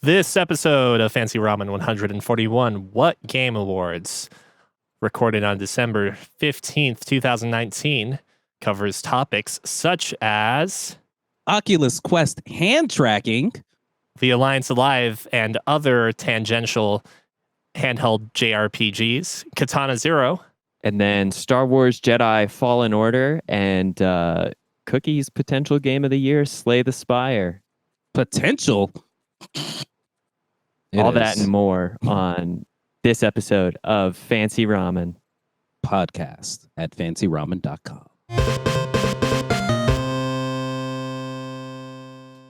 This episode of Fancy Ramen 141, What Game Awards, recorded on December 15th, 2019, covers topics such as Oculus Quest hand tracking, the Alliance Alive and other tangential handheld JRPGs, Katana Zero, and then Star Wars Jedi Fallen Order, and Cookie's potential game of the year, Slay the Spire. potential. All that and more on this episode of Fancy Ramen podcast at fancyramen.com.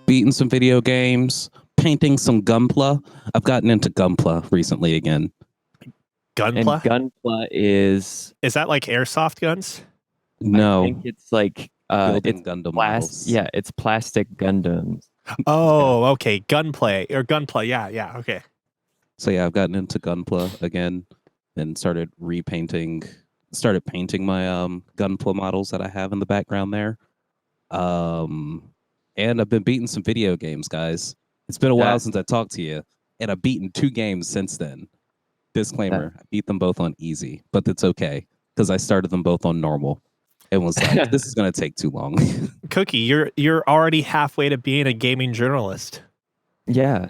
Beating some video games, painting some Gunpla. I've gotten into Gunpla recently again. Gunpla? And Gunpla is that like airsoft guns? No, I think it's like building it's Gundam models. yeah, it's plastic Gundams. Oh, okay. Gunplay. Yeah, okay. So yeah, I've gotten into Gunpla again and started painting my Gunpla models that I have in the background there. And I've been beating some video games, guys. It's been a while since I talked to you, and I've beaten 2 games since then. Disclaimer, I beat them both on easy, but it's okay because I started them both on normal. And was like, this is going to take too long. Cookie, you're already halfway to being a gaming journalist. Yeah.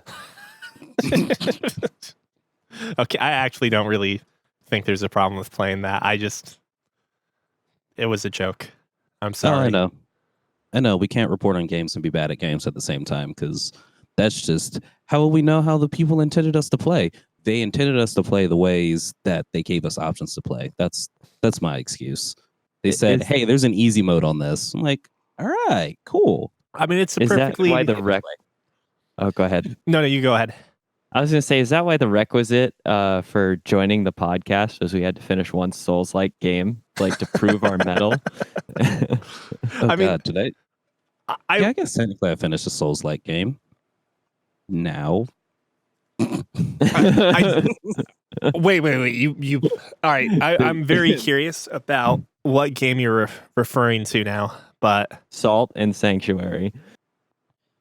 Okay, I actually don't really think there's a problem with playing that. It was a joke. I'm sorry. Oh, I know. We can't report on games and be bad at games at the same time because that's just how will we know how the people intended us to play? They intended us to play the ways that they gave us options to play. That's my excuse. They said, "Hey, there's an easy mode on this." I'm like, "All right, cool." I mean, it's a Is perfectly. that why the Oh, go ahead. No, you go ahead. I was going to say, is that why the requisite for joining the podcast was we had to finish one Souls-like game, like to prove our mettle? I mean, God, today. I guess technically I finished a Souls-like game. Now. Wait. You. All right. I'm very curious about what game you're referring to now, but Salt and Sanctuary.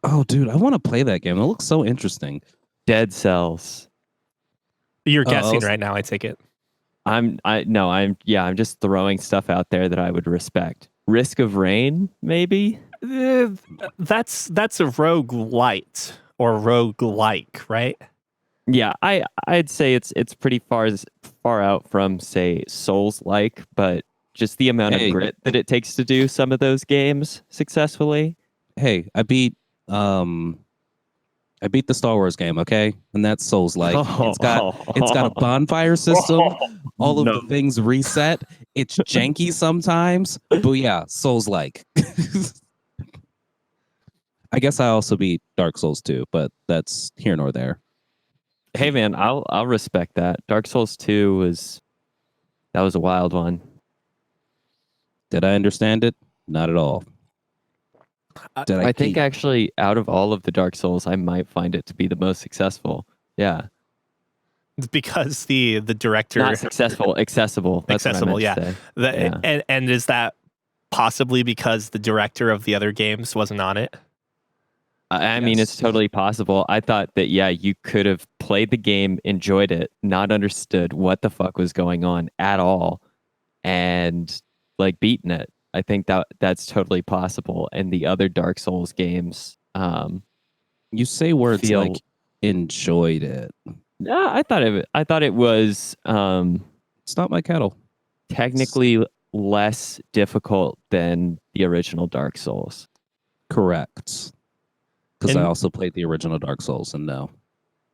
Oh, dude, I want to play that game. It looks so interesting. Dead Cells. You're guessing right now, I take it. I'm just throwing stuff out there that I would respect. Risk of Rain, maybe? That's a roguelite or roguelike, right? Yeah, I'd say it's pretty far out from, say, Souls-like, but just the amount of grit that it takes to do some of those games successfully. Hey, I beat the Star Wars game, okay? And that's Souls-like. It's got a bonfire system. All of the things reset. It's janky sometimes, but yeah, Souls-like. I guess I also beat Dark Souls 2, but that's here nor there. Hey man, I'll respect that. Dark Souls 2 was a wild one. Did I understand it? Not at all. I think actually out of all of the Dark Souls, I might find it to be the most successful. Yeah. Because the director not successful, accessible. That's accessible, what I meant to say. And is that possibly because the director of the other games wasn't on it? I mean, it's totally possible. I thought that, you could have played the game, enjoyed it, not understood what the fuck was going on at all, and like beaten it. I think that's totally possible. And the other Dark Souls games, you say words like enjoyed it. No, I thought it was. It's not my kettle. Technically less difficult than the original Dark Souls. Correct. Because I also played the original Dark Souls, and no.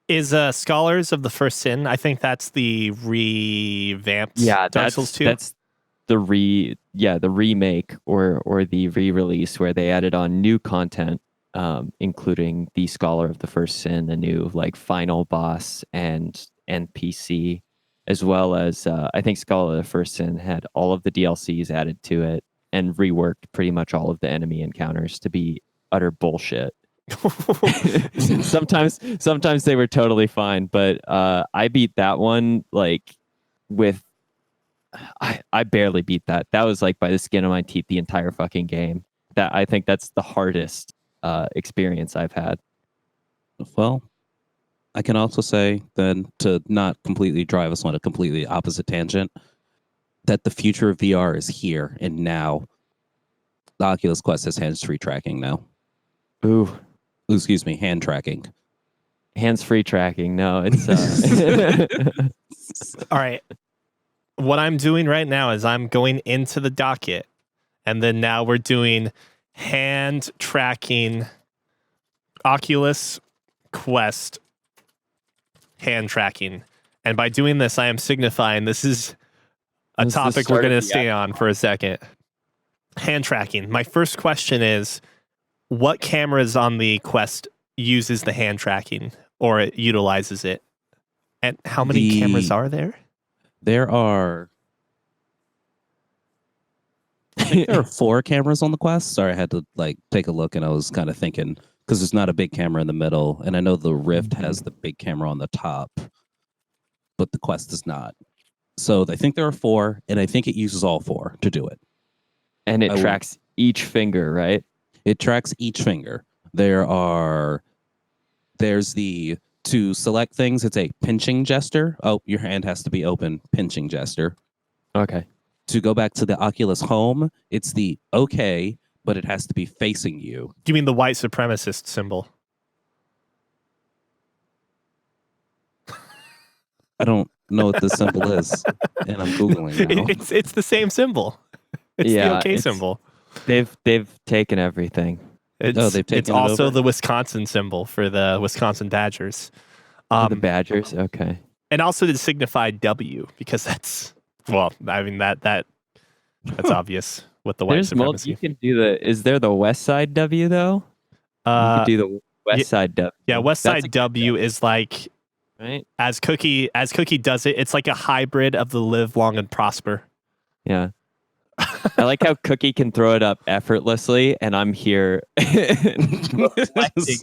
Is Scholars of the First Sin? I think that's the revamped Dark Souls 2. That's the remake or the re-release where they added on new content, including the Scholar of the First Sin, a new like final boss and NPC, as well as I think Scholar of the First Sin had all of the DLCs added to it and reworked pretty much all of the enemy encounters to be utter bullshit. sometimes they were totally fine, but I beat that one like with I barely beat that. That was like by the skin of my teeth the entire fucking game. I think that's the hardest experience I've had. Well, I can also say then, to not completely drive us on a completely opposite tangent, that the future of VR is here and now. The Oculus Quest has hands-free tracking now. Ooh, Excuse me, hand tracking. hands-free tracking. No, it's All right. What I'm doing right now is I'm going into the docket, and then now we're doing hand tracking Oculus Quest hand tracking. And by doing this, I am signifying this is a This is the topic we're start going to of the stay on for a second. Hand tracking. My first question is, what cameras on the Quest uses the hand tracking or it utilizes it? And how many cameras are there? There are, I think there are 4 cameras on the Quest. Sorry, I had to like take a look, and I was kind of thinking because there's not a big camera in the middle, and I know the Rift has the big camera on the top, but the Quest does not. So I think there are 4, and I think it uses all 4 to do it. and it tracks each finger, right? It tracks each finger. There's the to select things. It's a pinching gesture. Oh, your hand has to be open. Pinching gesture. Okay. To go back to the Oculus Home, it's the okay, but it has to be facing you. Do you mean the white supremacist symbol? I don't know what this symbol is, and I'm Googling now. It's the same symbol. It's the okay symbol. They've taken everything. It's taken it also over? the Wisconsin symbol for the Wisconsin Badgers. The Badgers. Okay. And also to signify W, because that's, well, I mean that's obvious with the white There's supremacy. you can do the. Is there the West Side W though? You can do the West Side W. Yeah, West That's Side W is like, right. as Cookie does it, it's like a hybrid of the live long and prosper. Yeah. I like how Cookie can throw it up effortlessly, and I'm here reflecting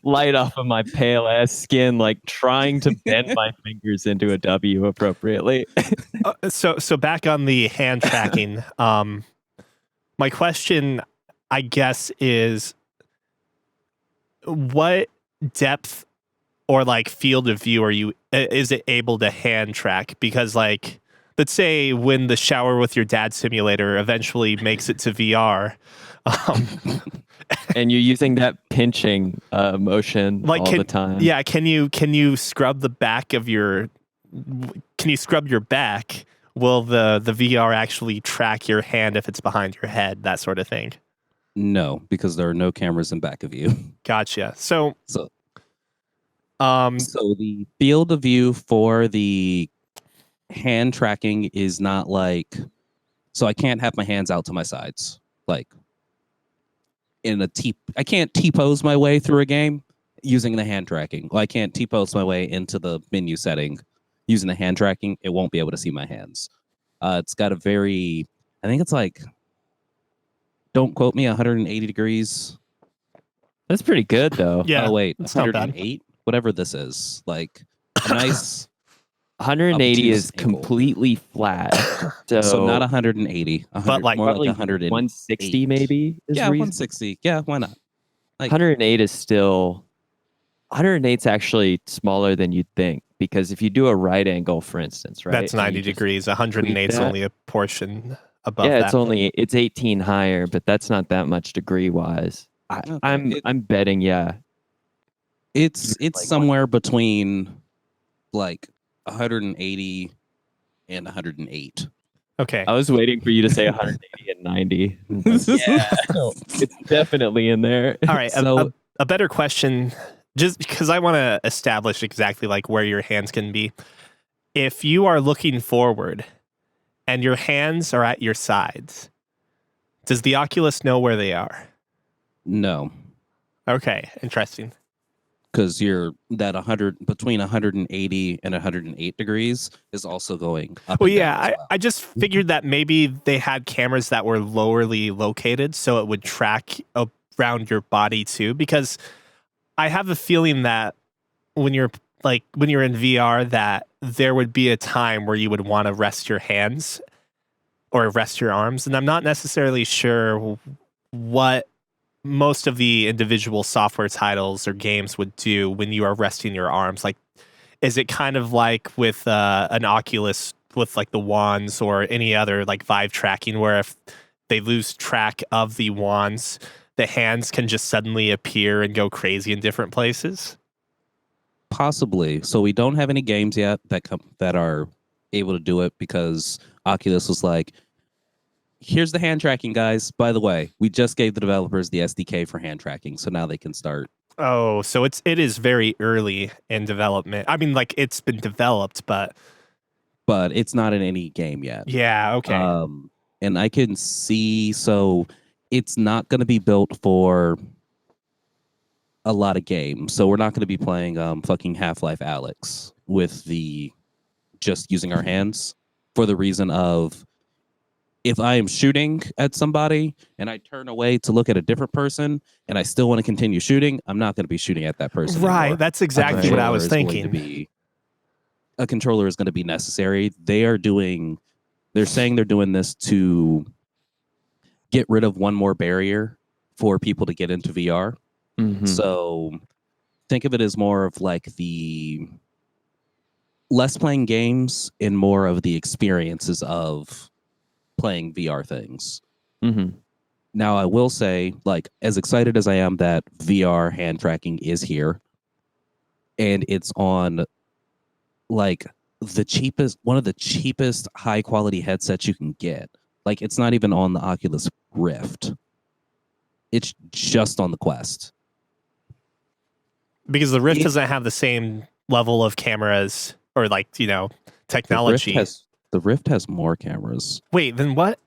light off of my pale ass skin, like trying to bend my fingers into a W appropriately. So back on the hand tracking. My question, I guess, is what depth or like field of view is it able to hand track? Because like, let's say when the shower with your dad simulator eventually makes it to VR, And you're using that pinching motion like all the time. Yeah, can you scrub the back of your? Can you scrub your back? Will the VR actually track your hand if it's behind your head? That sort of thing. No, because there are no cameras in back of you. Gotcha. So So the field of view for the hand tracking is not like, so I can't have my hands out to my sides. Like I can't T-pose my way through a game using the hand tracking. Well, I can't T-pose my way into the menu setting using the hand tracking. It won't be able to see my hands. It's got a very, I think it's like, don't quote me, 180 degrees. That's pretty good though. yeah, Oh wait, it's not bad. 108, whatever this is. Like a nice 180 is obtuse angle. completely flat. So not 180, But like more like probably 100. 160 maybe is Yeah, reasonable. 160. Yeah, why not? Like 108 is still 108 is actually smaller than you'd think, because if you do a right angle, for instance, right, That's and 90 you just degrees. 108 is that- only a portion above yeah, that. it's 18 higher, but that's not that much degree wise. Okay. I'm betting, yeah. it's like somewhere between like 180 and 108. Okay. I was waiting for you to say 180 and 90. Yeah, it's definitely in there. All right. So- A better question, just because I want to establish exactly like where your hands can be. If you are looking forward and your hands are at your sides, does the Oculus know where they are? No, Okay. Interesting. because you're that 100 between 180 and 108 degrees is also going up. Well, and yeah, down as well. I just figured that maybe they had cameras that were lowerly located so it would track around your body too, because I have a feeling that when you're in VR that there would be a time where you would want to rest your hands or rest your arms, and I'm not necessarily sure what most of the individual software titles or games would do when you are resting your arms. Like, is it kind of like with an Oculus with like the wands or any other like Vive tracking, where if they lose track of the wands, the hands can just suddenly appear and go crazy in different places? Possibly. So we don't have any games yet that are able to do it because Oculus was like, here's the hand tracking, guys. By the way, we just gave the developers the SDK for hand tracking, so now they can start. Oh, so it is very early in development. I mean, like, it's been developed, but it's not in any game yet. yeah, okay. And I can see, so it's not going to be built for a lot of games. So we're not going to be playing fucking Half-Life Alyx with the just using our hands, for the reason of, if I am shooting at somebody and I turn away to look at a different person and I still want to continue shooting, I'm not going to be shooting at that person Right, anymore. that's exactly what I was thinking. A controller is going to be necessary. They're saying they're doing this to get rid of one more barrier for people to get into VR. Mhm. So think of it as more of like the less playing games and more of the experiences of playing VR things. Mhm. Now, I will say, like, as excited as I am that VR hand tracking is here, and it's on like one of the cheapest high quality headsets you can get. Like, it's not even on the Oculus Rift. It's just on the Quest. Because the Rift doesn't have the same level of cameras or like, technology. The Rift has more cameras. Wait, then what?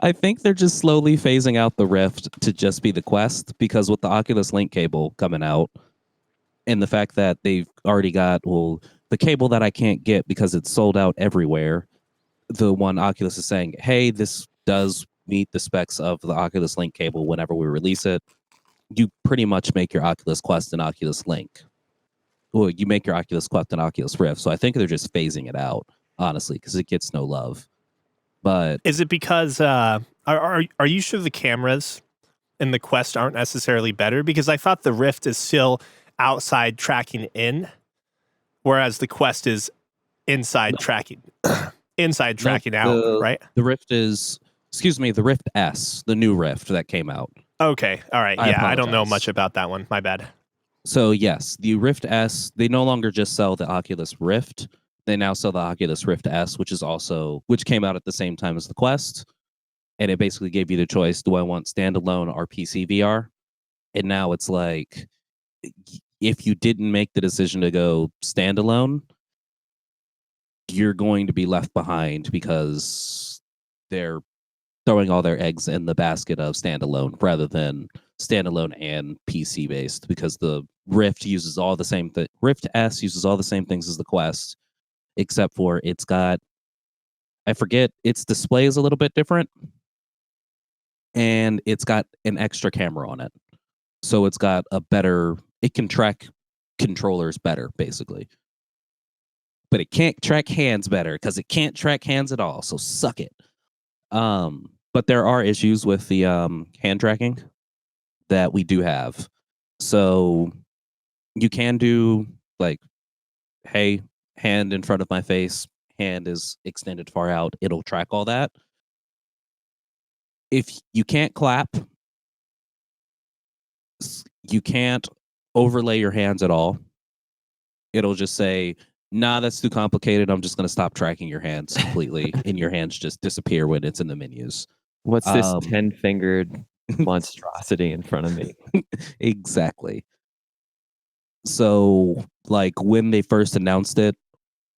I think they're just slowly phasing out the Rift to just be the Quest, because with the Oculus Link cable coming out and the fact that they've already got, the cable that I can't get because it's sold out everywhere, the one Oculus is saying, hey, this does meet the specs of the Oculus Link cable whenever we release it. You pretty much make your Oculus Quest and Oculus Link. Well, you make your Oculus Quest and Oculus Rift. So I think they're just phasing it out, honestly, because it gets no love. But is it because are you sure the cameras in the Quest aren't necessarily better? Because I thought the Rift is still outside tracking in, whereas the Quest is inside tracking out, right? The Rift is, the Rift S, the new Rift that came out. Okay, all right. I Yeah, I don't know apologize. much about that one. My bad. So yes, the Rift S, they no longer just sell the Oculus Rift. They now sell the Oculus Rift S, which came out at the same time as the Quest. And it basically gave you the choice, do I want standalone or PC VR? And now it's like, if you didn't make the decision to go standalone, you're going to be left behind, because they're throwing all their eggs in the basket of standalone rather than standalone and PC based, because the Rift uses all the same Rift S uses all the same things as the Quest, except for it's got, I forget, its display is a little bit different, and it's got an extra camera on it. So it's got it can track controllers better, basically. But it can't track hands better, because it can't track hands at all. So suck it. But there are issues with the hand tracking that we do have. So you can do like, hey, hand in front of my face, hand is extended far out. It'll track all that. If you can't clap, you can't overlay your hands at all. It'll just say, nah, that's too complicated. I'm just going to stop tracking your hands completely. And your hands just disappear when it's in the menus. What's this 10-fingered monstrosity in front of me? Exactly. So, like, when they first announced it,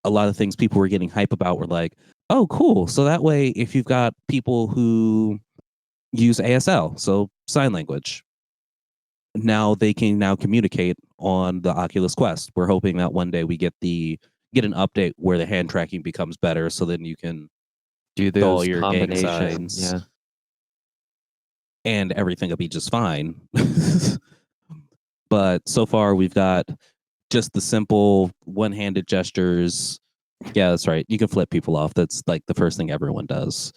a lot of things people were getting hype about were like, oh, cool. So that way, if you've got people who use ASL, so sign language, now they can communicate on the Oculus Quest. We're hoping that one day we get an update where the hand tracking becomes better, so then you can do all those your gang combinations. signs, Yeah. and everything will be just fine. But so far, we've got just the simple one-handed gestures. Yeah, that's right. You can flip people off. That's like the first thing everyone does.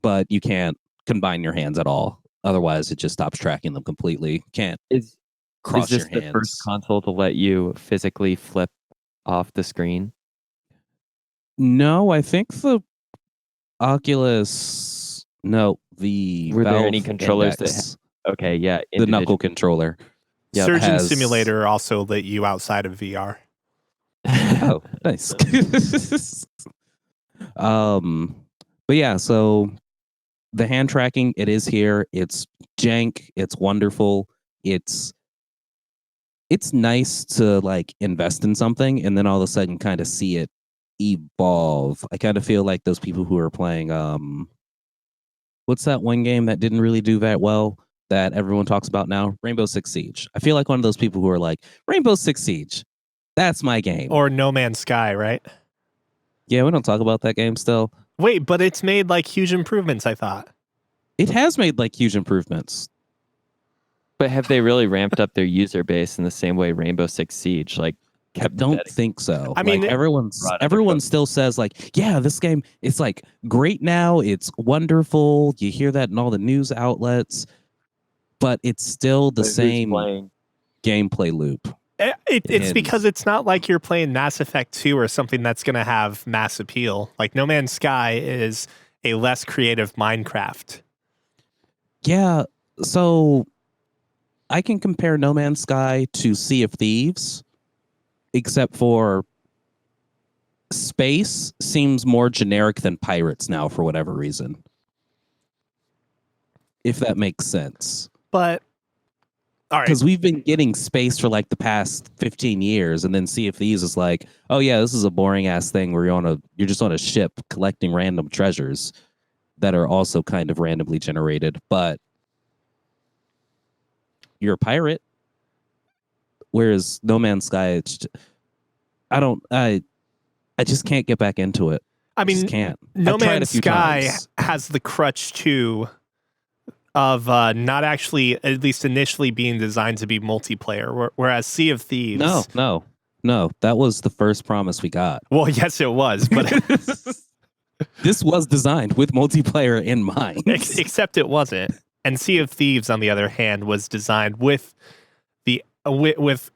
but you can't combine your hands at all. Otherwise, it just stops tracking them completely. Can't Is cross this your the hands. first console to let you physically flip off the screen? No, I think the Oculus. No, the Were there any Valve controllers Index, Okay, yeah, the knuckle controller. Yep. Surgeon has- Simulator also let you outside of VR. Oh, nice. But yeah, so the hand tracking, it is here. It's jank. It's wonderful. It's nice to like invest in something and then all of a sudden kind of see it evolve. I kind of feel like those people who are playing what's that one game that didn't really do that well that everyone talks about now? Rainbow Six Siege. I feel like one of those people who are like, Rainbow Six Siege, that's my game. Or No Man's Sky, right? Yeah, we don't talk about that game still. Wait, but it's made like huge improvements, I thought. It has made like huge improvements. But have they really ramped up their user base in the same way Rainbow Six Siege I don't think so. I mean, like, everyone still says like, yeah, this game it's like great now. It's wonderful. You hear that in all the news outlets, but it's still the same gameplay loop. It's because it's not like you're playing Mass Effect 2 or something that's going to have mass appeal. Like No Man's Sky is a less creative Minecraft. Yeah, so I can compare No Man's Sky to Sea of Thieves, except for space seems more generic than pirates now for whatever reason. If that makes sense. But all right. Because we've been getting space for like the past 15 years, and then Sea of Thieves is like, oh yeah, this is a boring ass thing where you're just on a ship collecting random treasures that are also kind of randomly generated, but you're a pirate. Whereas No Man's Sky, I just can't get back into it. I mean, just can't. No I've tried a Man's few Sky times. has the crutch too of not actually, at least initially, being designed to be multiplayer, whereas Sea of Thieves. No, that was the first promise we got. Well, yes, it was, but this was designed with multiplayer in mind. Except it wasn't. And Sea of Thieves, on the other hand, was designed with with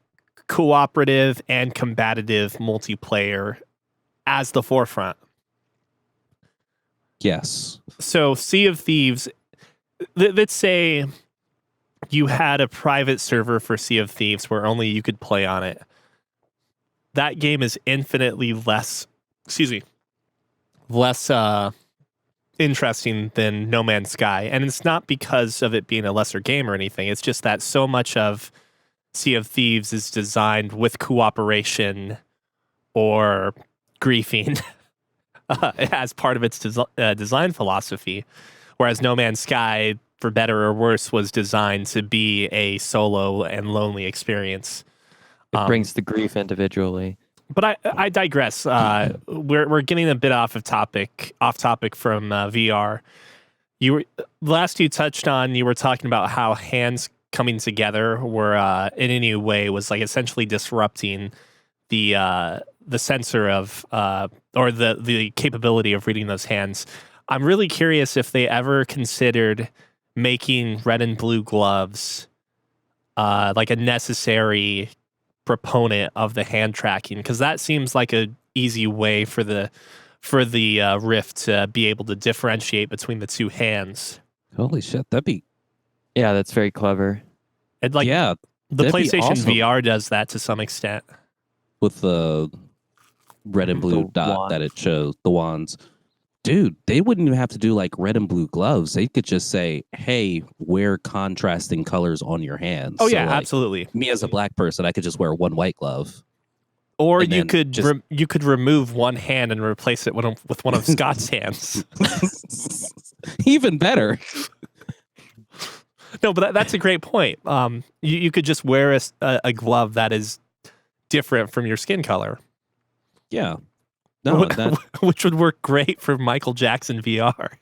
cooperative and combative multiplayer as the forefront. Yes. So Sea of Thieves, let's say you had a private server for Sea of Thieves where only you could play on it. That game is infinitely less interesting than No Man's Sky. And it's not because of it being a lesser game or anything. It's just that so much of Sea of Thieves is designed with cooperation or griefing as part of its design philosophy. Whereas No Man's Sky, for better or worse, was designed to be a solo and lonely experience. It brings the grief individually. But I digress. We're getting a bit off topic from VR. Last you touched on, you were talking about how hands coming together were in any way was like essentially disrupting the sensor of or the capability of reading those hands. I'm really curious if they ever considered making red and blue gloves like a necessary proponent of the hand tracking, because that seems like a easy way for the Rift to be able to differentiate between the two hands. Holy shit, that'd be that's very clever. And the that'd be PlayStation awesome. VR does that to some extent with the red and blue dot that it shows, the wands. Dude, they wouldn't even have to do like red and blue gloves. They could just say, hey, wear contrasting colors on your hands. Oh, So, yeah, like, absolutely. Me as a black person, I could just wear one white glove. Or and you then could just- you could remove one hand and replace it with one of Scott's hands. Even better. No, but that's a great point. You could just wear a glove that is different from your skin color. Yeah. No, which would work great for Michael Jackson VR.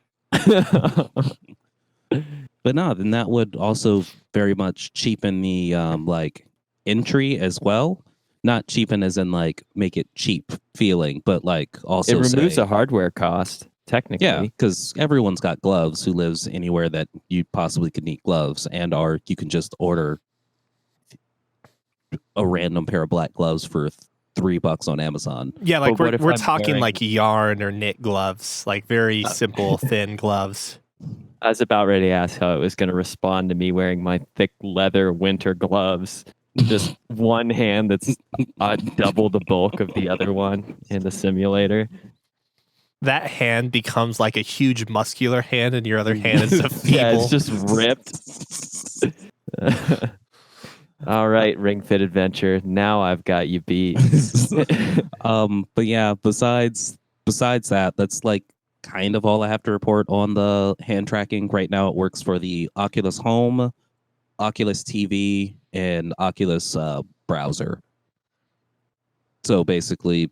But no, then that would also very much cheapen the like entry as well. Not cheapen as in like make it cheap feeling, but like also It removes say, a hardware cost. technically. Yeah, because everyone's got gloves who lives anywhere that you possibly could need gloves, or you can just order a random pair of black gloves for $3 on Amazon. Yeah, like But what if we're I'm talking wearing- like yarn or knit gloves, like very simple, thin gloves. I was about ready to ask how it was going to respond to me wearing my thick leather winter gloves. Just one hand that's double the bulk of the other one in the simulator. That hand becomes like a huge muscular hand, and your other hand is a feeble. Yeah, it's just ripped. All right, Ring Fit Adventure. Now I've got you beat. But yeah, besides that, that's like kind of all I have to report on the hand tracking. Right now it works for the Oculus Home, Oculus TV, and Oculus browser. So basically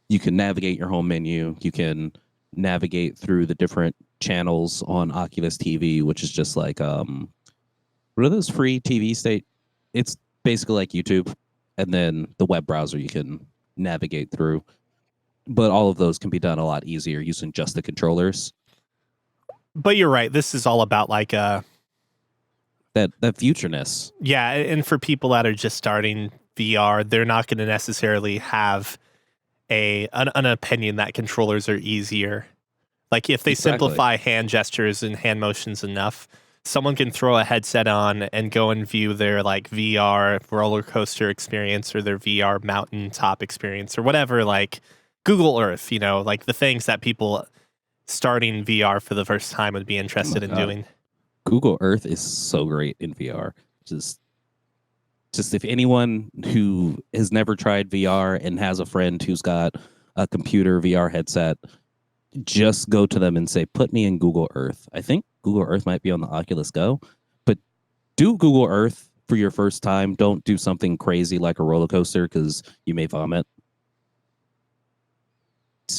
you can navigate your home menu, you can navigate through the different channels on Oculus TV, which is just like what are those free TV state? It's basically like YouTube, and then the web browser you can navigate through. But all of those can be done a lot easier using just the controllers. But you're right. This is all about like That futureness. yeah, and for people that are just starting VR, they're not going to necessarily have an opinion that controllers are easier. Like if they Exactly. simplify hand gestures and hand motions enough, someone can throw a headset on and go and view their like VR roller coaster experience or their VR mountaintop experience or whatever, like Google Earth, like the things that people starting VR for the first time would be interested in God. doing. Google Earth is so great in VR. Just if anyone who has never tried VR and has a friend who's got a computer VR headset, just go to them and say, put me in Google Earth. I think Google Earth might be on the Oculus Go, but do Google Earth for your first time. Don't do something crazy like a roller coaster because you may vomit.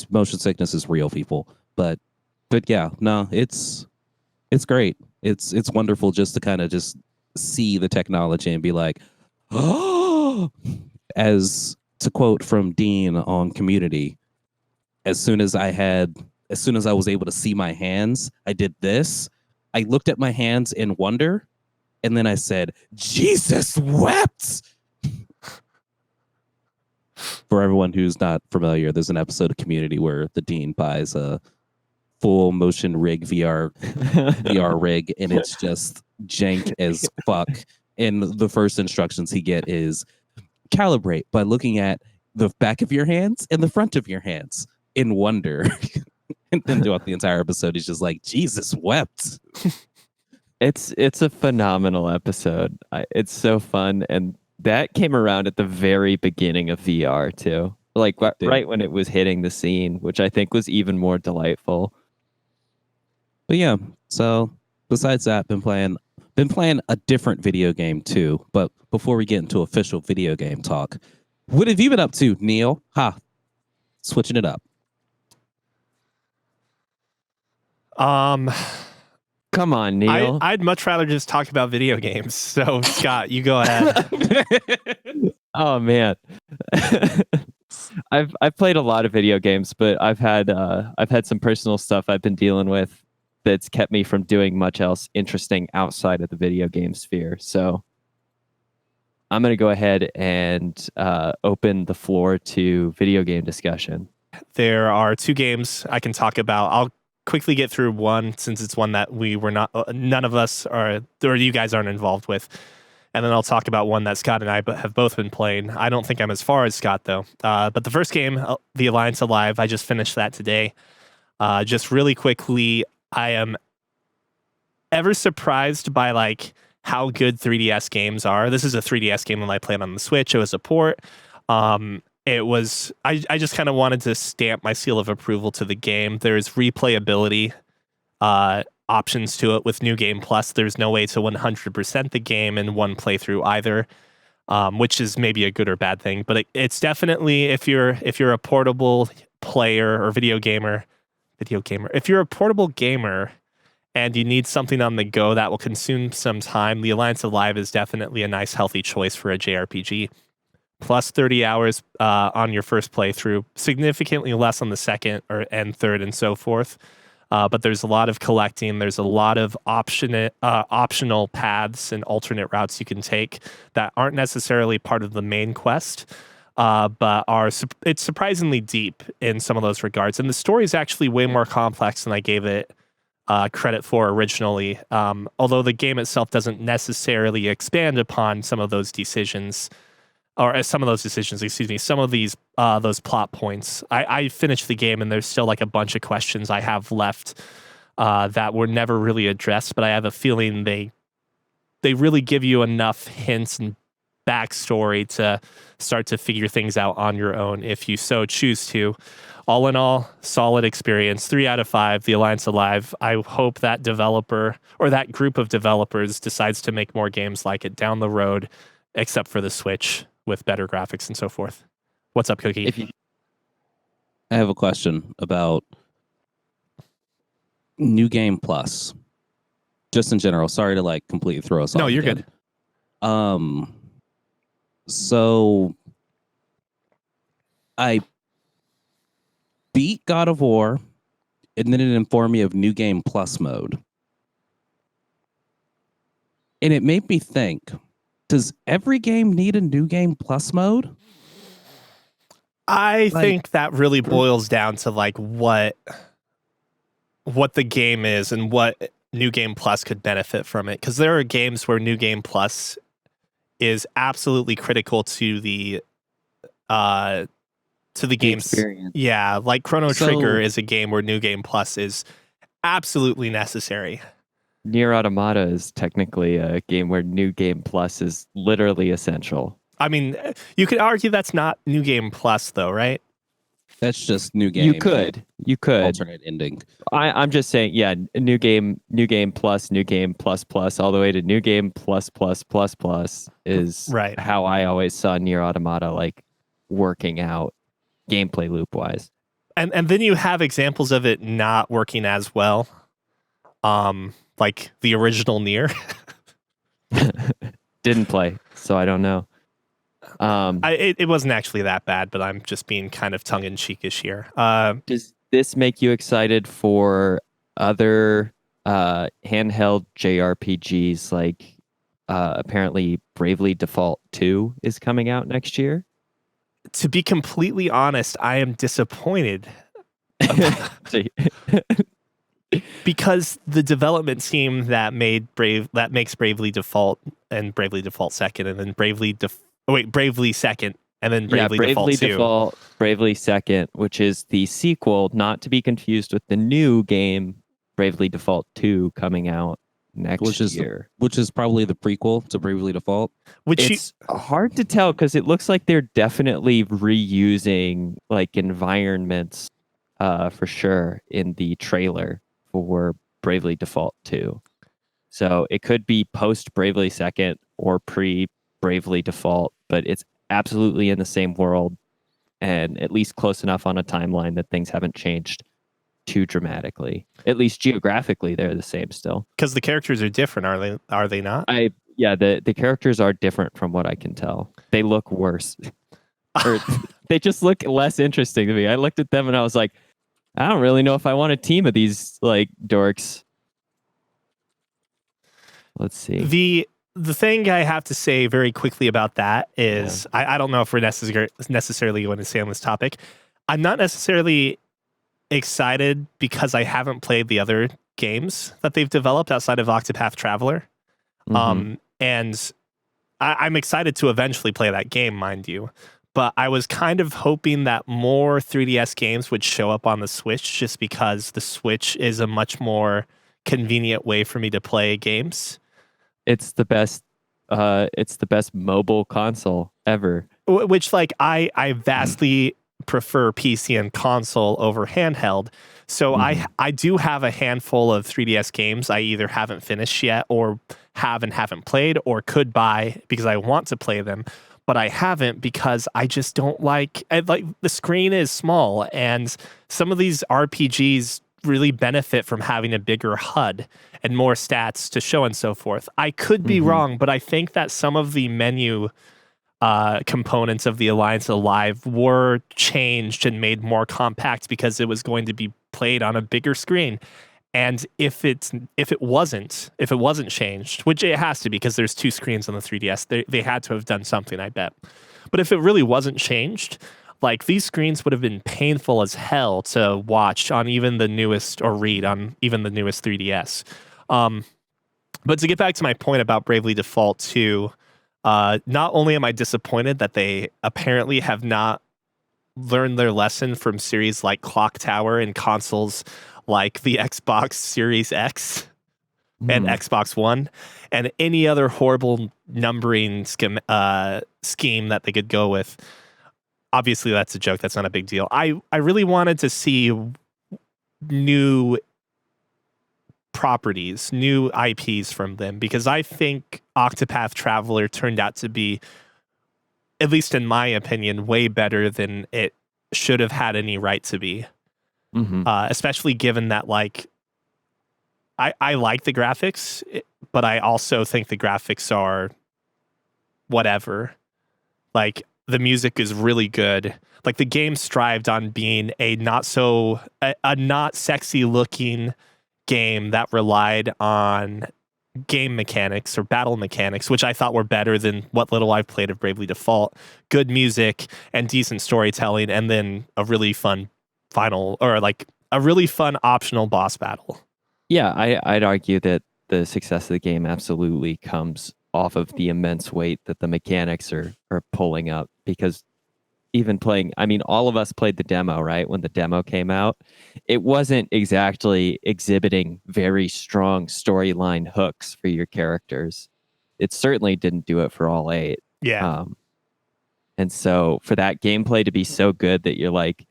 Motion sickness is real, people. But yeah, no, it's great. It's wonderful just to kind of just see the technology and be like, oh, as to quote from Dean on Community, as soon as I was able to see my hands, I did this. I looked at my hands in wonder, and then I said, Jesus wept. For everyone who's not familiar, there's an episode of Community where the Dean buys a full motion rig VR rig, and it's just jank as fuck. And the first instructions he get is calibrate by looking at the back of your hands and the front of your hands in wonder. And then throughout the entire episode, he's just like, Jesus wept. It's a phenomenal episode. It's so fun, and that came around at the very beginning of VR too, like right when it was hitting the scene, which I think was even more delightful. But yeah, so besides that, been playing a different video game too. But before we get into official video game talk, what have you been up to, Neil? Switching it up. Come on, Neil. I'd much rather just talk about video games. So Scott, you go ahead. Oh man. I've played a lot of video games, but I've had some personal stuff I've been dealing with that's kept me from doing much else interesting outside of the video game sphere. So I'm going to go ahead and open the floor to video game discussion. There are two games I can talk about. I'll quickly get through one since it's one that none of us are, or you guys aren't involved with. And then I'll talk about one that Scott and I have both been playing. I don't think I'm as far as Scott, though. But the first game, The Alliance Alive, I just finished that today. Just really quickly, I am ever surprised by like how good 3DS games are. This is a 3DS game that I played on the Switch. It was a port. It was, I just kind of wanted to stamp my seal of approval to the game. There's replayability options to it with New Game Plus. There's no way to 100% the game in one playthrough either, which is maybe a good or bad thing. But it's definitely, if you're a portable player or video gamer, if you're a portable gamer and you need something on the go that will consume some time, The Alliance Alive is definitely a nice, healthy choice for a JRPG. plus 30 hours on your first playthrough, significantly less on the second and third and so forth. But there's a lot of collecting. There's a lot of optional paths and alternate routes you can take that aren't necessarily part of the main quest, but it's surprisingly deep in some of those regards. And the story is actually way more complex than I gave it credit for originally, although the game itself doesn't necessarily expand upon some of those decisions. Some of these those plot points. I finished the game and there's still like a bunch of questions I have left that were never really addressed, but I have a feeling they really give you enough hints and backstory to start to figure things out on your own if you so choose to. All in all, solid experience. 3 out of 5. The Alliance Alive. I hope that developer or that group of developers decides to make more games like it down the road, except for the Switch, with better graphics and so forth. What's up, Cookie? I have a question about New Game Plus. Just in general. Sorry to like completely throw us off. No, you're again. good. So I beat God of War, and then it informed me of New Game Plus mode. And it made me think, does every game need a New Game Plus mode? I think that really boils down to like what the game is and what New Game Plus could benefit from it. Because there are games where New Game Plus is absolutely critical to the game's experience. Yeah, like Chrono Trigger is a game where New Game Plus is absolutely necessary. Nier Automata is technically a game where New Game Plus is literally essential. I mean, you could argue that's not New Game Plus, though, right? That's just New Game. You could. Alternate ending. I'm just saying, yeah, New Game Plus, New Game Plus Plus, all the way to New Game Plus Plus Plus Plus is right. How I always saw Nier Automata like working out gameplay loop wise. And then you have examples of it not working as well. Like the original Nier. Didn't play, so I don't know. It wasn't actually that bad, but I'm just being kind of tongue-in-cheekish here. Does this make you excited for other handheld JRPGs? Like apparently Bravely Default 2 is coming out next year. To be completely honest, I am disappointed. Because the development team that makes Bravely Default and Bravely Default Second, and then Bravely Second, and then Bravely Default 2. Bravely Second, which is the sequel, not to be confused with the new game Bravely Default 2 coming out next year. Which is probably the prequel to Bravely Default. It's hard to tell because it looks like they're definitely reusing like environments for sure in the trailer for Bravely Default 2. So it could be post Bravely Second or pre Bravely Default, but it's absolutely in the same world and at least close enough on a timeline that things haven't changed too dramatically. At least geographically, they're the same still. Because the characters are different, are they not? The characters are different from what I can tell. They look worse. Or they just look less interesting to me. I looked at them and I was like, I don't really know if I want a team of these like dorks. Let's see. The thing I have to say very quickly about that is I don't know if we're necessarily going to stay on this topic. I'm not necessarily excited because I haven't played the other games that they've developed outside of Octopath Traveler. Mm-hmm. And I'm excited to eventually play that game, mind you. But I was kind of hoping that more 3DS games would show up on the Switch just because the Switch is a much more convenient way for me to play games. It's the best mobile console ever. Which like I vastly prefer PC and console over handheld. So I do have a handful of 3DS games I either haven't finished yet or haven't played or could buy because I want to play them. But I haven't because I just don't like the screen is small and some of these RPGs really benefit from having a bigger HUD and more stats to show and so forth. I could be wrong, but I think that some of the menu components of the Alliance Alive were changed and made more compact because it was going to be played on a bigger screen. And if it wasn't changed, which it has to be because there's 2 screens on the 3DS, they had to have done something, I bet. But if it really wasn't changed, like these screens would have been painful as hell to watch on even the newest or read on even the newest 3DS. But to get back to my point about Bravely Default 2, not only am I disappointed that they apparently have not learned their lesson from series like Clock Tower and consoles like the Xbox Series X and Xbox One and any other horrible numbering scheme that they could go with. Obviously, that's a joke. That's not a big deal. I really wanted to see new properties, new IPs from them, because I think Octopath Traveler turned out to be, at least in my opinion, way better than it should have had any right to be. Especially given that, like, I like the graphics, but I also think the graphics are whatever. Like, the music is really good. Like, the game strived on being a not sexy looking game that relied on game mechanics or battle mechanics, which I thought were better than what little I've played of Bravely Default. Good music and decent storytelling, and then a really fun final, or like a really fun optional boss battle. Yeah, I'd argue that the success of the game absolutely comes off of the immense weight that the mechanics are pulling up, because even playing, I mean, all of us played the demo, right? When the demo came out, it wasn't exactly exhibiting very strong storyline hooks for your characters. It certainly didn't do it for all 8. Yeah. And so for that gameplay to be so good that you're like,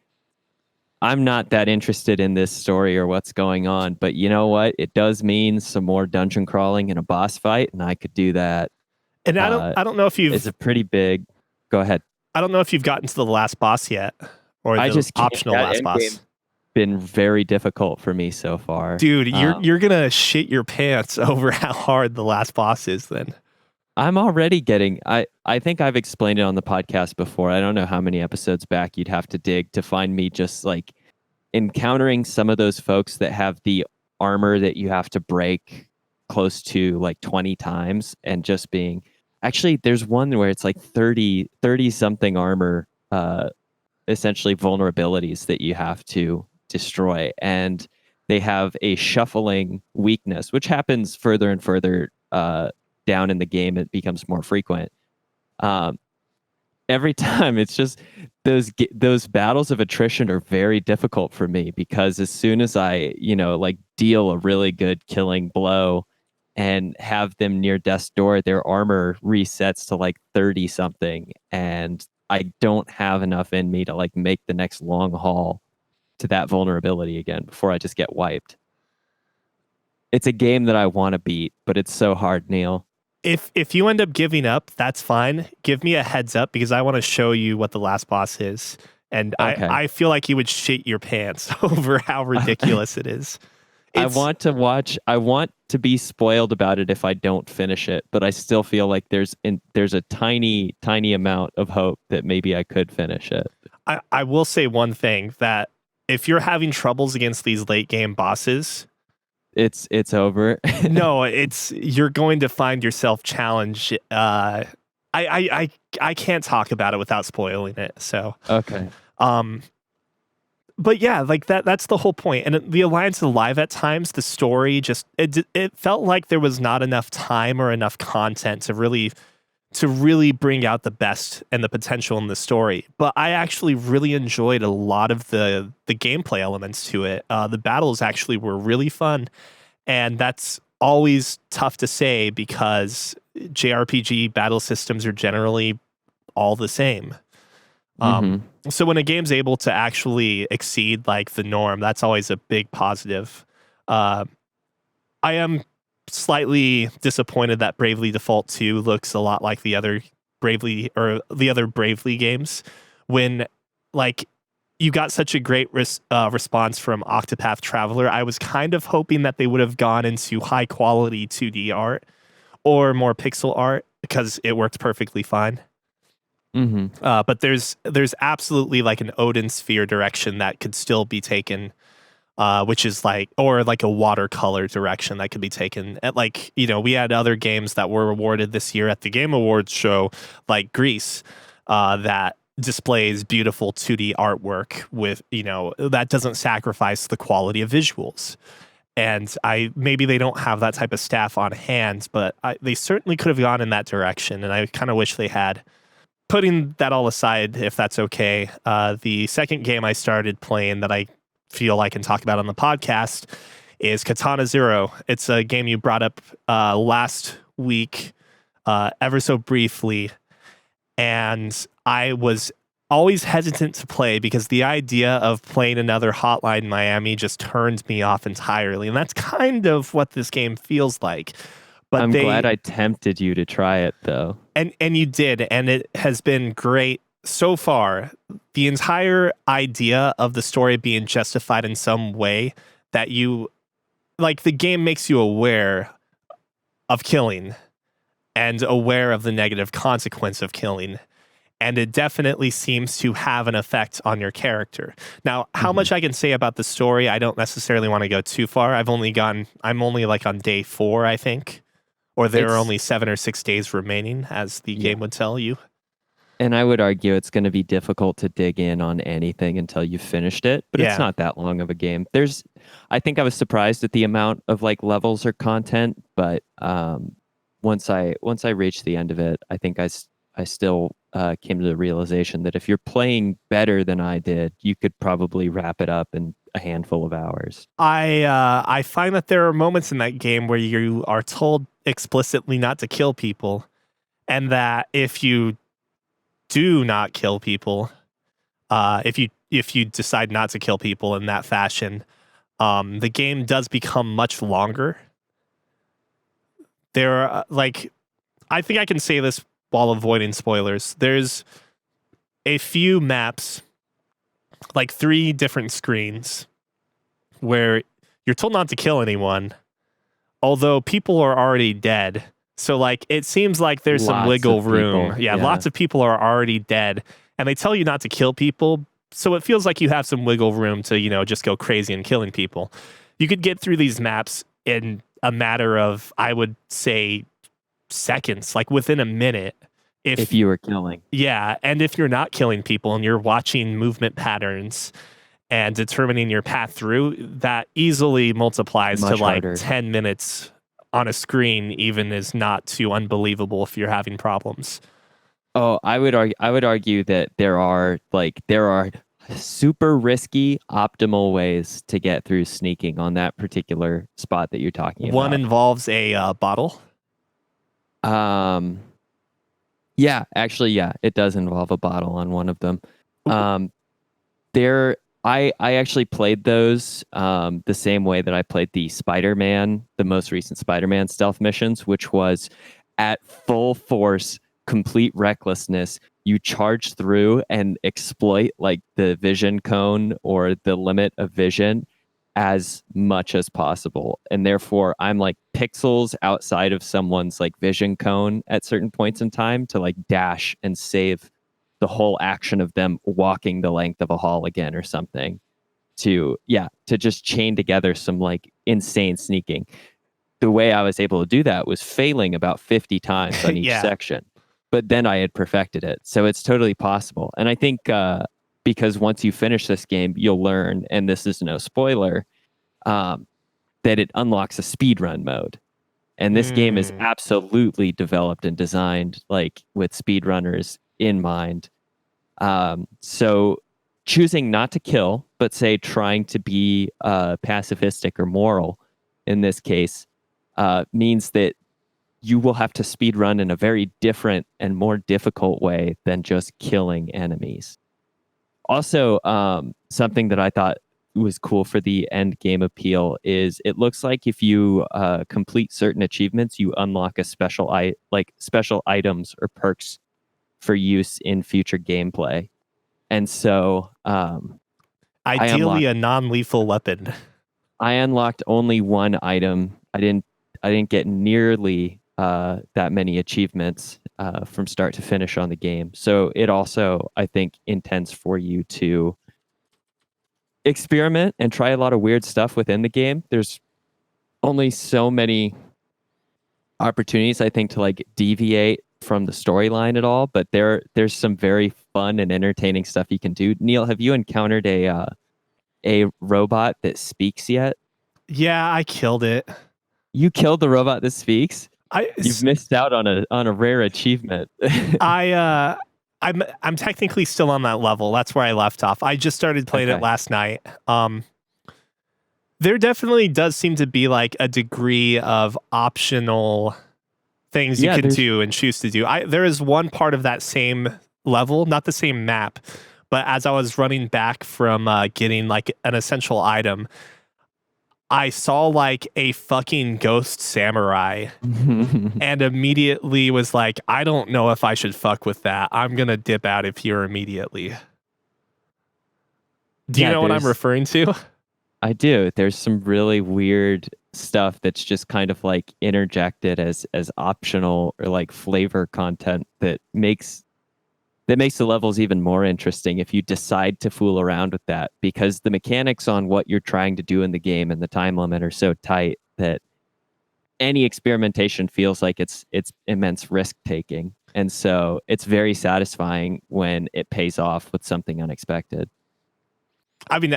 I'm not that interested in this story or what's going on, but you know what? It does mean some more dungeon crawling and a boss fight, and I could do that. And I don't know if you've... It's a pretty big... Go ahead. I don't know if you've gotten to the last boss yet, or the optional last boss. Been very difficult for me so far. Dude, you're gonna shit your pants over how hard the last boss is then. I'm already getting... I think I've explained it on the podcast before. I don't know how many episodes back you'd have to dig to find me just like encountering some of those folks that have the armor that you have to break close to like 20 times and just being... Actually, there's one where it's like 30 something armor, essentially vulnerabilities that you have to destroy. And they have a shuffling weakness, which happens further and further down in the game. It becomes more frequent. Every time, it's just those battles of attrition are very difficult for me, because as soon as I, like deal a really good killing blow and have them near death's door, their armor resets to like 30 something, and I don't have enough in me to like make the next long haul to that vulnerability again before I just get wiped. It's a game that I want to beat, but it's so hard, Neil. If you end up giving up, that's fine. Give me a heads up, because I want to show you what the last boss is. And okay. I feel like you would shit your pants over how ridiculous it is. I want to be spoiled about it if I don't finish it, but I still feel like there's a tiny amount of hope that maybe I could finish it. I will say one thing, that if you're having troubles against these late game bosses, it's over. No, you're going to find yourself challenged. I can't talk about it without spoiling it. So okay. But yeah, like that's the whole point. And the Alliance Alive, at times, the story just it felt like there was not enough time or enough content to really bring out the best and the potential in the story. But I actually really enjoyed a lot of the gameplay elements to it. The battles actually were really fun, and that's always tough to say because JRPG battle systems are generally all the same. So when a game's able to actually exceed like the norm, that's always a big positive. I am slightly disappointed that Bravely Default 2 looks a lot like the other Bravely games, when like you got such a great response from Octopath Traveler. I was kind of hoping that they would have gone into high quality 2D art or more pixel art, because it worked perfectly fine. But there's absolutely like an Odin sphere direction that could still be taken, which is or like a watercolor direction that could be taken. At we had other games that were awarded this year at the Game Awards show, like Greece, that displays beautiful 2D artwork with that doesn't sacrifice the quality of visuals. And maybe they don't have that type of staff on hand, but they certainly could have gone in that direction, and I kind of wish they had. Putting that all aside, if that's okay, the second game I started playing that I feel I can talk about on the podcast is Katana Zero. It's a game you brought up last week, ever so briefly, and I was always hesitant to play because the idea of playing another Hotline Miami just turned me off entirely, and that's kind of what this game feels like. But I'm glad I tempted you to try it, though. And you did, and it has been great so far. The entire idea of the story being justified in some way that the game makes you aware of killing and aware of the negative consequence of killing. And it definitely seems to have an effect on your character. Now, how much I can say about the story, I don't necessarily want to go too far. I'm only like on day 4, I think. Or there are only 7 or 6 days remaining, as the game would tell you. And I would argue it's going to be difficult to dig in on anything until you've finished it, but it's not that long of a game. I think I was surprised at the amount of levels or content, but once I reached the end of it, I think I still came to the realization that if you're playing better than I did, you could probably wrap it up in a handful of hours. I find that there are moments in that game where you are told explicitly not to kill people, and that if you do not kill people, if you decide not to kill people in that fashion, the game does become much longer. There are I think I can say this while avoiding spoilers. There's a few maps, 3 different screens, where you're told not to kill anyone, although people are already dead. So it seems like there's some wiggle room. Yeah, lots of people are already dead, and they tell you not to kill people. So it feels like you have some wiggle room to, just go crazy and killing people. You could get through these maps in a matter of, I would say, seconds, within a minute. If you were killing. Yeah, and if you're not killing people and you're watching movement patterns and determining your path through, that easily multiplies Much to harder. 10 minutes on a screen, even is not too unbelievable if you're having problems. Oh, I would argue that there are super risky optimal ways to get through sneaking on that particular spot that you're talking about. One involves a bottle. Yeah, actually, it does involve a bottle on one of them. I actually played those the same way that I played the most recent Spider-Man stealth missions, which was at full force, complete recklessness. You charge through and exploit the vision cone or the limit of vision as much as possible. And therefore I'm pixels outside of someone's vision cone at certain points in time to dash and save the whole action of them walking the length of a hall again or something, to just chain together some insane sneaking. The way I was able to do that was failing about 50 times on each section, but then I had perfected it. So it's totally possible. And I think because once you finish this game, you'll learn, and this is no spoiler, that it unlocks a speedrun mode. And this game is absolutely developed and designed with speedrunners in mind. So choosing not to kill, but say trying to be pacifistic or moral in this case, means that you will have to speedrun in a very different and more difficult way than just killing enemies. Also, something that I thought was cool for the end game appeal is it looks like if you complete certain achievements, you unlock a special items or perks for use in future gameplay. And so ideally a non-lethal weapon. I unlocked only one item. I didn't get nearly that many achievements from start to finish on the game. So it also, I think, intends for you to experiment and try a lot of weird stuff within the game. There's only so many opportunities, I think, to like deviate from the storyline at all, but there's some very fun and entertaining stuff you can do. Neil, have you encountered a robot that speaks yet? Yeah, I killed it. You killed the robot that speaks? You've missed out on a rare achievement. I'm technically still on that level. That's where I left off. I just started playing it last night. There definitely does seem to be like a degree of optional things you can do and choose to do. There is one part of that same level, not the same map, but as I was running back from getting like an essential item, I saw like a fucking ghost samurai and immediately was like, I don't know if I should fuck with that. I'm going to dip out of here immediately. Do you know what I'm referring to? I do. There's some really weird stuff that's just kind of like interjected as optional or like flavor content that makes the levels even more interesting if you decide to fool around with that, because the mechanics on what you're trying to do in the game and the time limit are so tight that any experimentation feels like it's immense risk taking. And so it's very satisfying when it pays off with something unexpected. I mean,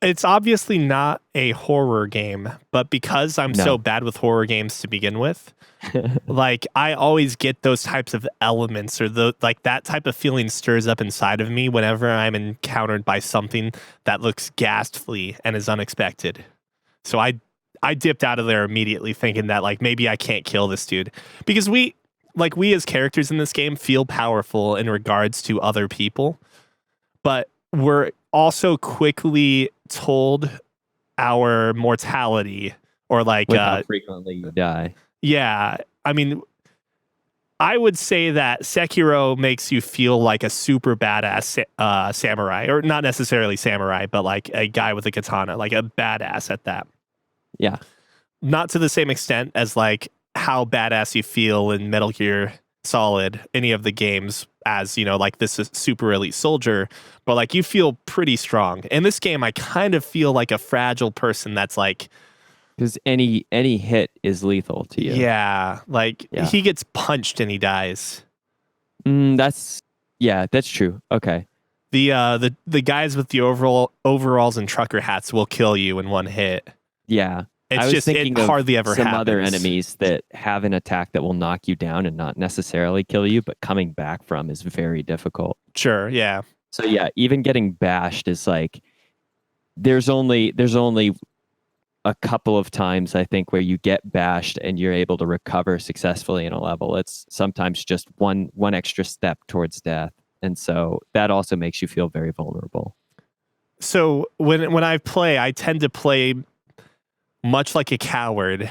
it's obviously not a horror game, but because I'm so bad with horror games to begin with, like I always get those types of elements or like that type of feeling stirs up inside of me whenever I'm encountered by something that looks ghastly and is unexpected. So I dipped out of there immediately thinking that like maybe I can't kill this dude, because we as characters in this game feel powerful in regards to other people, but we're also quickly told our mortality or like how frequently you die. Yeah, I mean, I would say that Sekiro makes you feel like a super badass samurai, or not necessarily samurai, but like a guy with a katana, like a badass at that. Yeah. Not to the same extent as like how badass you feel in Metal Gear Solid, any of the games, as you know, like this is super elite soldier, but like you feel pretty strong. In this game, I kind of feel like a fragile person that's like, because any hit is lethal to you. Yeah, like he gets punched and he dies. That's true. Okay. The guys with the overalls and trucker hats will kill you in one hit. Yeah. It's just it hardly ever happens. Some other enemies that have an attack that will knock you down and not necessarily kill you, but coming back from is very difficult. Sure, yeah. So yeah, even getting bashed is like there's only a couple of times I think where you get bashed and you're able to recover successfully in a level. It's sometimes just one extra step towards death, and so that also makes you feel very vulnerable. So when I play, I tend to play much like a coward,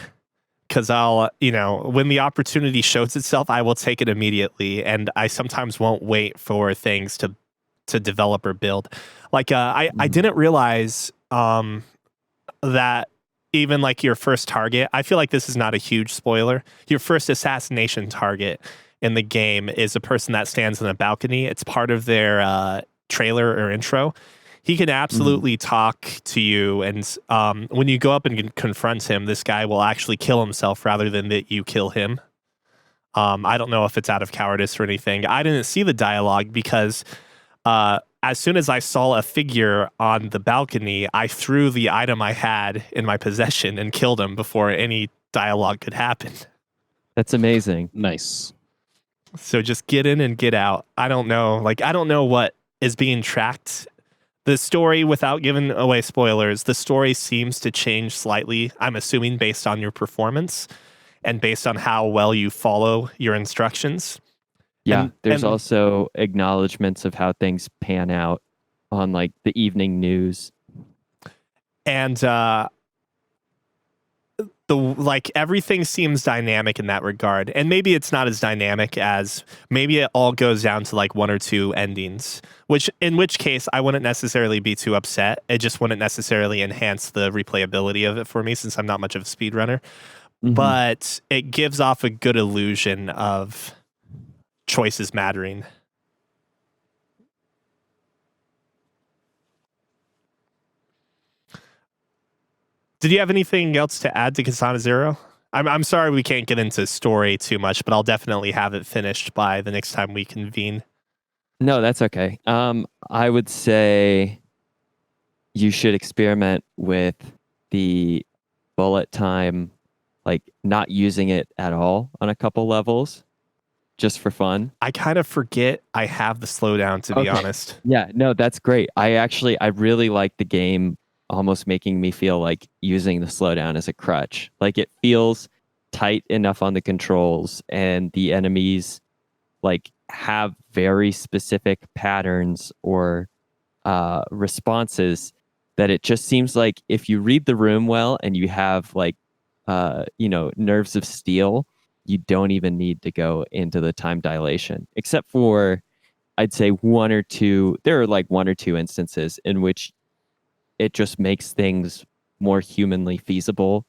because I'll, when the opportunity shows itself, I will take it immediately, and I sometimes won't wait for things to develop or build. Like I didn't realize that even like your first target, I feel like this is not a huge spoiler, your first assassination target in the game is a person that stands on a balcony. It's part of their trailer or intro. He can absolutely talk to you, and when you go up and confront him, this guy will actually kill himself rather than that you kill him. I don't know if it's out of cowardice or anything. I didn't see the dialogue because as soon as I saw a figure on the balcony, I threw the item I had in my possession and killed him before any dialogue could happen. That's amazing. Nice. So just get in and get out. I don't know. I don't know what is being tracked. The story, without giving away spoilers, the story seems to change slightly, I'm assuming, based on your performance and based on how well you follow your instructions. Yeah, there's also acknowledgments of how things pan out on like the evening news. And everything seems dynamic in that regard. And maybe it's not as dynamic as maybe it all goes down to like one or two endings, in which case I wouldn't necessarily be too upset. It just wouldn't necessarily enhance the replayability of it for me since I'm not much of a speedrunner. but it gives off a good illusion of choices mattering. Did you have anything else to add to Katana Zero? I'm sorry we can't get into story too much, but I'll definitely have it finished by the next time we convene. No, that's okay. I would say you should experiment with the bullet time, like not using it at all on a couple levels, just for fun. I kind of forget I have the slowdown, to be honest. Yeah, no, that's great. I really like the game almost making me feel like using the slowdown as a crutch. Like it feels tight enough on the controls, and the enemies like have very specific patterns or responses that it just seems like if you read the room well and you have like nerves of steel, you don't even need to go into the time dilation, except for I'd say there are like one or two instances in which it just makes things more humanly feasible.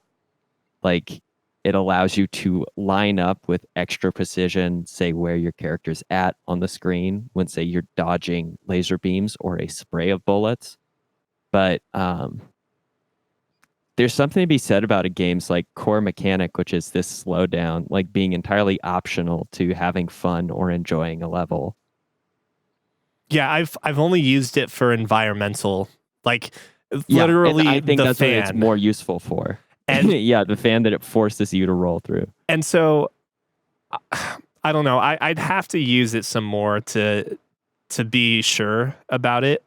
Like it allows you to line up with extra precision, say where your character's at on the screen when, say, you're dodging laser beams or a spray of bullets. But there's something to be said about a game's like core mechanic, which is this slowdown, like being entirely optional to having fun or enjoying a level. Yeah, I've only used it for environmental, like literally I think the that's fan. what it's more useful for. And yeah, the fan that it forces you to roll through. And so I don't know. I'd have to use it some more to be sure about it,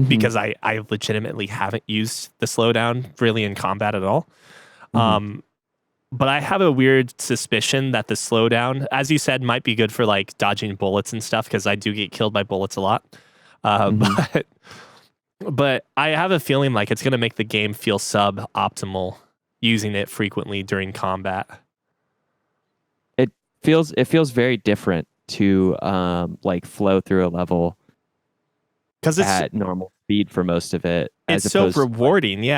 because I legitimately haven't used the slowdown really in combat at all. But I have a weird suspicion that the slowdown, as you said, might be good for like dodging bullets and stuff, because I do get killed by bullets a lot. But I have a feeling like it's going to make the game feel suboptimal using it frequently during combat. It feels very different to like flow through a level because it's at normal speed for most of it. It's so rewarding,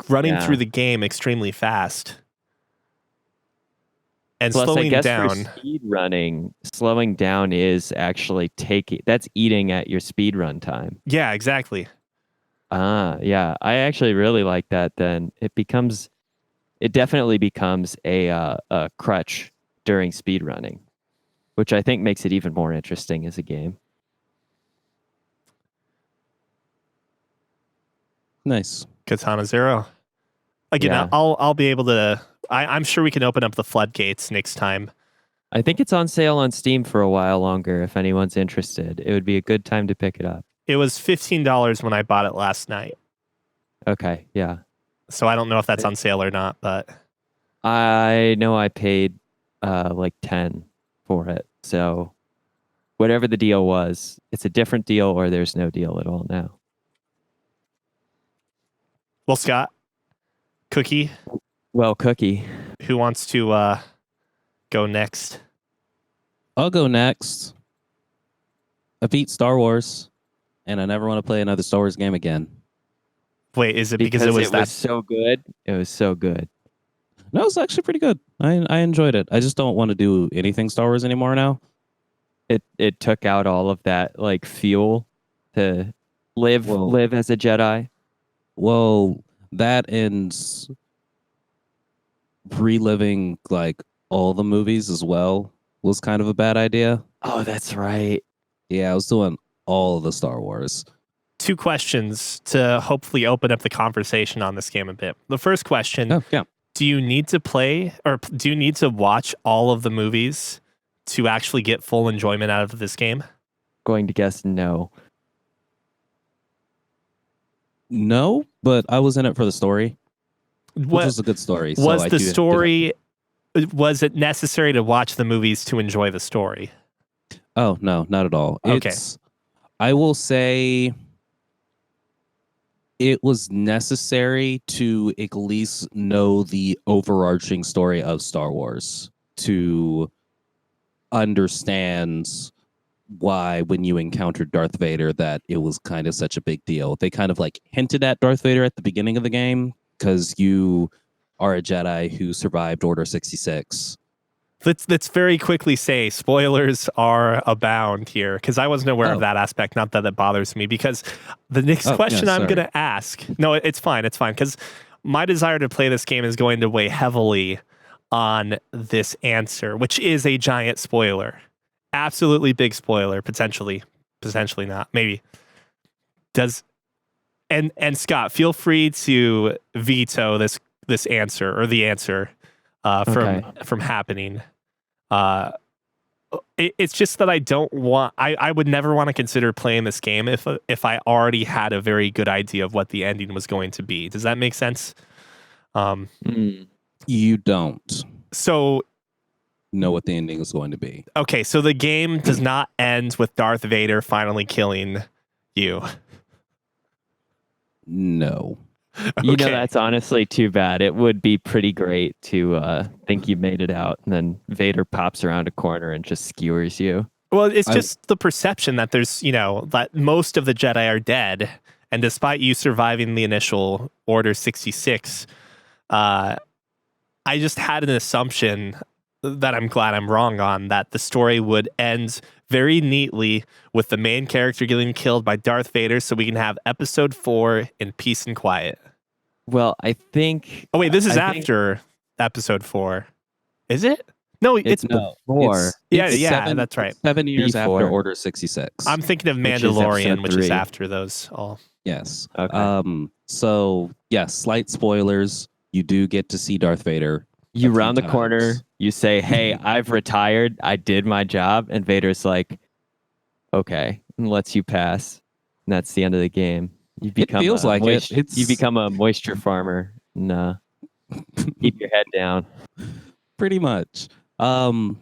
running through the game extremely fast. And plus, slowing I guess down. For speed running, slowing down is actually that's eating at your speed run time. Yeah, exactly. Yeah. I actually really like that. Then it definitely becomes a crutch during speed running, which I think makes it even more interesting as a game. Nice. Katana Zero. Again, Yeah. I'll be able to. I'm sure we can open up the floodgates next time. I think it's on sale on Steam for a while longer. If anyone's interested, it would be a good time to pick it up. It was $15 when I bought it last night. Okay, yeah. So I don't know if that's on sale or not, but I know I paid like 10 for it. So whatever the deal was, it's a different deal or there's no deal at all now. Well, Scott, Cookie. Well, Cookie. Who wants to go next? I'll go next. I beat Star Wars, and I never want to play another Star Wars game again. Wait, is it because it was so good? It was so good. No, it's actually pretty good. I enjoyed it. I just don't want to do anything Star Wars anymore now. It took out all of that like fuel to live as a Jedi. Well, that ends reliving like all the movies as well was kind of a bad idea. Oh, that's right. Yeah, I was doing all of the Star Wars. 2 questions to hopefully open up the conversation on this game a bit. The first question, do you need to play or do you need to watch all of the movies to actually get full enjoyment out of this game? Going to guess no. No, but I was in it for the story. Which was a good story. Was the story, was it necessary to watch the movies to enjoy the story? Oh, no, not at all. Okay. I will say it was necessary to at least know the overarching story of Star Wars to understand why when you encountered Darth Vader that it was kind of such a big deal. They kind of like hinted at Darth Vader at the beginning of the game because you are a Jedi who survived Order 66. Let's very quickly say spoilers are abound here, because I wasn't aware of that aspect. Not that it bothers me, because the next question I'm going to ask. No, it's fine. It's fine, because my desire to play this game is going to weigh heavily on this answer, which is a giant spoiler. Absolutely big spoiler, potentially not. Maybe. And Scott, feel free to veto this answer, or the answer from happening. It's just that I don't want. I would never want to consider playing this game if I already had a very good idea of what the ending was going to be. Does that make sense? You don't. So know what the ending is going to be. Okay, so the game does not end with Darth Vader finally killing you. No. You know, that's honestly too bad. It would be pretty great to think you made it out, and then Vader pops around a corner and just skewers you. Well, it's just the perception that there's, that most of the Jedi are dead. And despite you surviving the initial Order 66, I just had an assumption that I'm glad I'm wrong on, that the story would end very neatly with the main character getting killed by Darth Vader, so we can have episode 4 in peace and quiet. Well, I think... Oh, wait, this is after episode 4. Is it? No, it's before. That's right. 7 years Before. after Order 66. I'm thinking of Mandalorian, which is after those all. Yes. Okay. So, yes, slight spoilers. You do get to see Darth Vader. You round the corner, you say, hey, I've retired, I did my job, and Vader's like, okay, and lets you pass. And that's the end of the game. You become you become a moisture farmer. And, keep your head down. Pretty much. But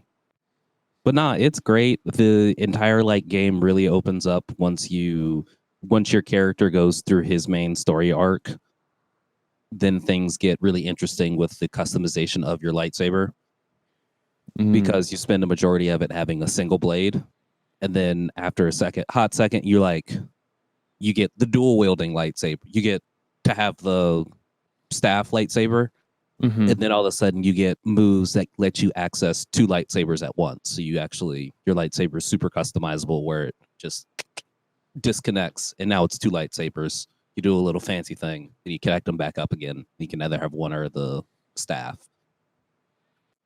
nah, it's great. The entire game really opens up once your character goes through his main story arc. Then things get really interesting with the customization of your lightsaber, because you spend a majority of it having a single blade, and then after a hot second, you get the dual wielding lightsaber. You get to have the staff lightsaber, and then all of a sudden you get moves that let you access 2 lightsabers at once. So your lightsaber is super customizable, where it just disconnects, and now it's 2 lightsabers. You do a little fancy thing, and you connect them back up again. You can either have one or the staff.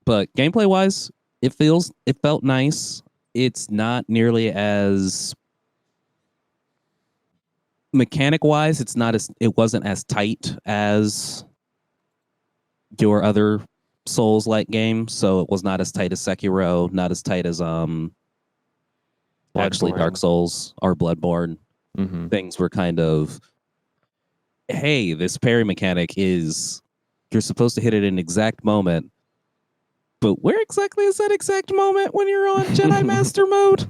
But gameplay-wise, it felt nice. It's not nearly as mechanic-wise. It wasn't as tight as your other Souls-like games. So it was not as tight as Sekiro, not as tight as actually Dark Souls or Bloodborne. Things were kind of, hey, this parry mechanic is, you're supposed to hit it in an exact moment, but where exactly is that exact moment when you're on Jedi Master mode?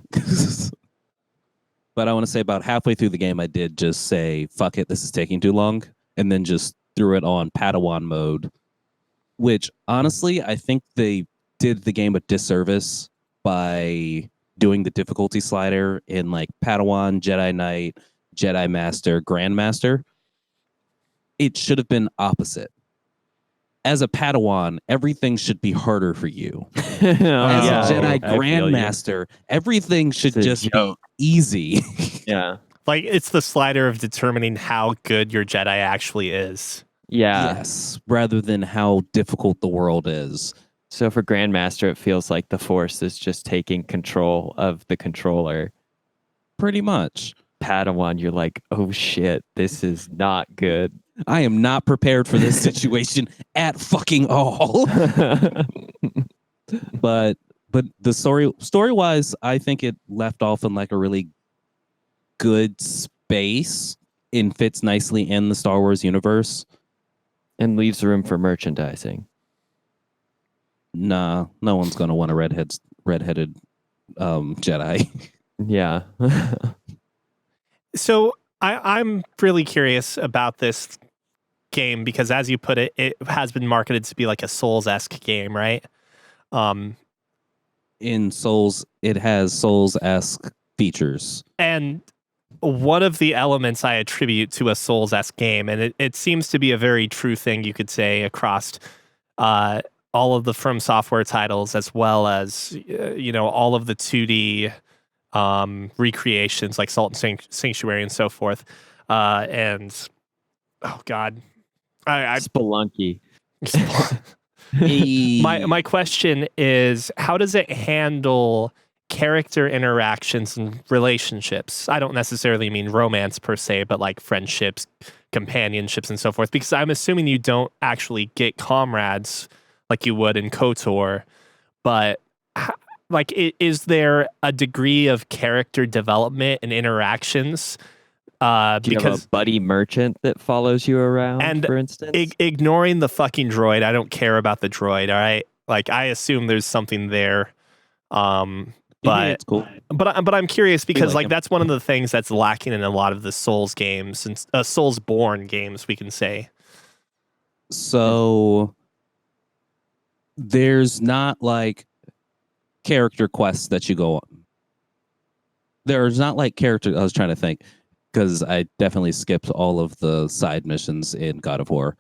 But I want to say about halfway through the game, I did just say, fuck it, this is taking too long, and then just threw it on Padawan mode, which honestly, I think they did the game a disservice by doing the difficulty slider in Padawan, Jedi Knight, Jedi Master, Grandmaster. It should have been opposite. As a Padawan, everything should be harder for you. As a Jedi Grandmaster, everything should just be easy. Yeah. It's the slider of determining how good your Jedi actually is. Yeah. Yes, rather than how difficult the world is. So for Grandmaster, it feels like the Force is just taking control of the controller. Pretty much. Padawan, you're like, oh shit, this is not good. I am not prepared for this situation at fucking all. But the story-wise, I think it left off in a really good space and fits nicely in the Star Wars universe. And leaves room for merchandising. Nah, no one's gonna want a redheaded Jedi. Yeah. So I'm really curious about this game, because as you put it, it has been marketed to be a Souls-esque game, right? In Souls, it has Souls-esque features. And one of the elements I attribute to a Souls-esque game, and it seems to be a very true thing you could say across all of the From Software titles, as well as all of the 2D recreations like Salt and Sanctuary and so forth. And oh god, I Spelunky. my question is, how does it handle character interactions and relationships? I don't necessarily mean romance per se, but like friendships, companionships, and so forth, because I'm assuming you don't actually get comrades like you would in KOTOR, but like, is there a degree of character development and interactions? Do you Because have a buddy merchant that follows you around, and for instance? ignoring the fucking droid, I don't care about the droid. All right, like I assume there's something there. But it's cool. but I'm curious because like like him. that's one of the things that's lacking in a lot of the Souls games and Soulsborne games, we can say. So there's not like character quests that you go on. There's not like character. I was trying to think because I definitely skipped all of the side missions in God of War.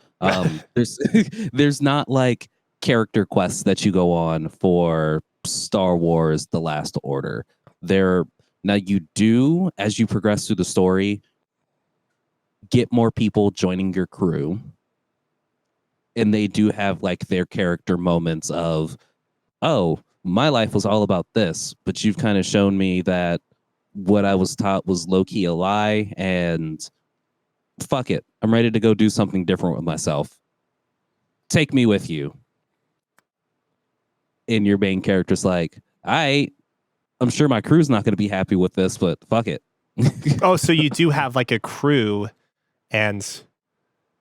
There's not like character quests that you go on for Star Wars: The Last Order. Now you do, as you progress through the story, get more people joining your crew, and they do have like their character moments of, oh, my life was all about this, but you've kind of shown me that what I was taught was low-key a lie, and fuck it, I'm ready to go do something different with myself. Take me with you. And your main character's like, I'm sure my crew's not going to be happy with this, but fuck it. Oh, so you do have like a crew, and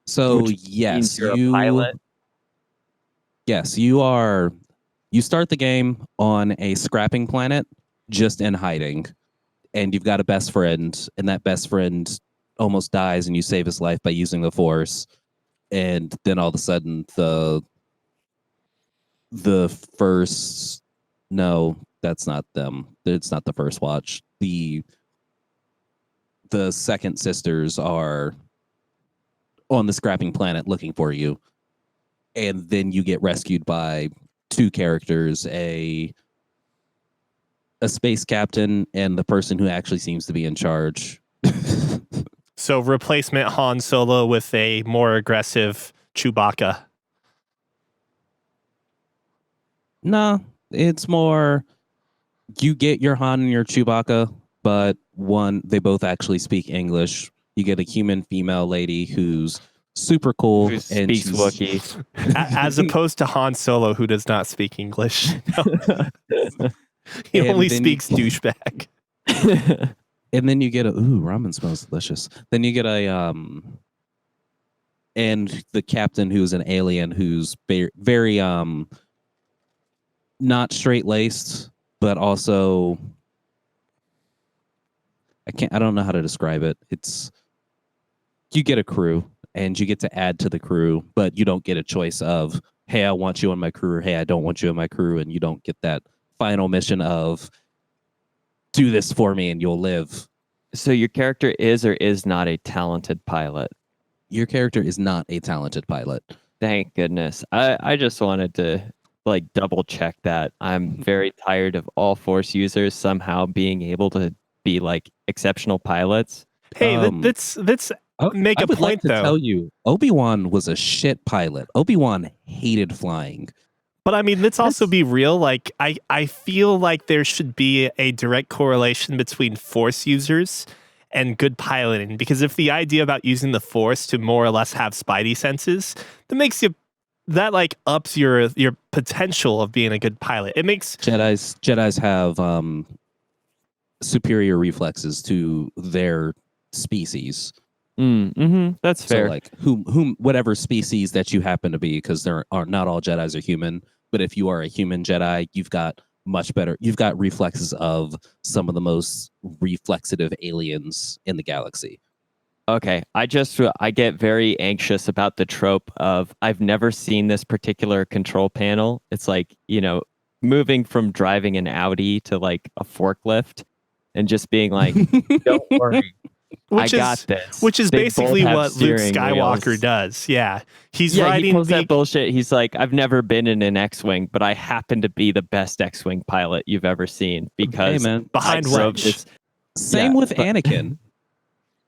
So Which yes, means you're a pilot. Yes, you are. You start the game on a scrapping planet, just in hiding, and you've got a best friend, and that best friend almost dies, and you save his life by using the Force, and then all of a sudden the first no, that's not them. It's not the first watch. The second sisters are on the scrapping planet looking for you, and then you get rescued by two characters, a space captain and the person who actually seems to be in charge. so replacement Han Solo with a more aggressive Chewbacca. No, it's more you get your Han and your Chewbacca, but they both actually speak English. You get a human female lady who's super cool Who and speaks Wookiee. As opposed to Han Solo, who does not speak English. He And only then speaks douchebag. And then you get ramen smells delicious. Then you get and the captain who's an alien who's very not straight laced, but also I don't know how to describe it. It's you get a crew and you get to add to the crew, but you don't get a choice of, hey, I want you on my crew, or hey, I don't want you on my crew, and you don't get that final mission of do this for me and you'll live. So your character is or is not a talented pilot? Your character is not a talented pilot. Thank goodness. I just wanted to like double check that. I'm very tired of all Force users somehow being able to be like exceptional pilots. Hey, let's make I a would like point to though. tell you, Obi-Wan was a shit pilot. Obi-Wan hated flying. But I mean, let's also be real. Like, I feel like there should be a direct correlation between Force users and good piloting, because if the idea about using the Force to more or less have spidey senses, that like ups your potential of being a good pilot. It makes Jedis have superior reflexes to their species. That's fair. So like whom whatever species that you happen to be, because there are not all Jedis are human, but if you are a human Jedi, you've got reflexes of some of the most reflexive aliens in the galaxy. Okay, I get very anxious about the trope of I've never seen this particular control panel. It's like, moving from driving an Audi to like a forklift and just being like, don't worry, Which I is got this. which is They basically both have what Luke steering Skywalker wheels. does. Yeah, he's Yeah, he riding pulls the. that bullshit. He's like, I've never been in an X-wing, but I happen to be the best X-wing pilot you've ever seen because Hey, man. Behind I drove Wedge. this. Same Yeah, with but- Anakin.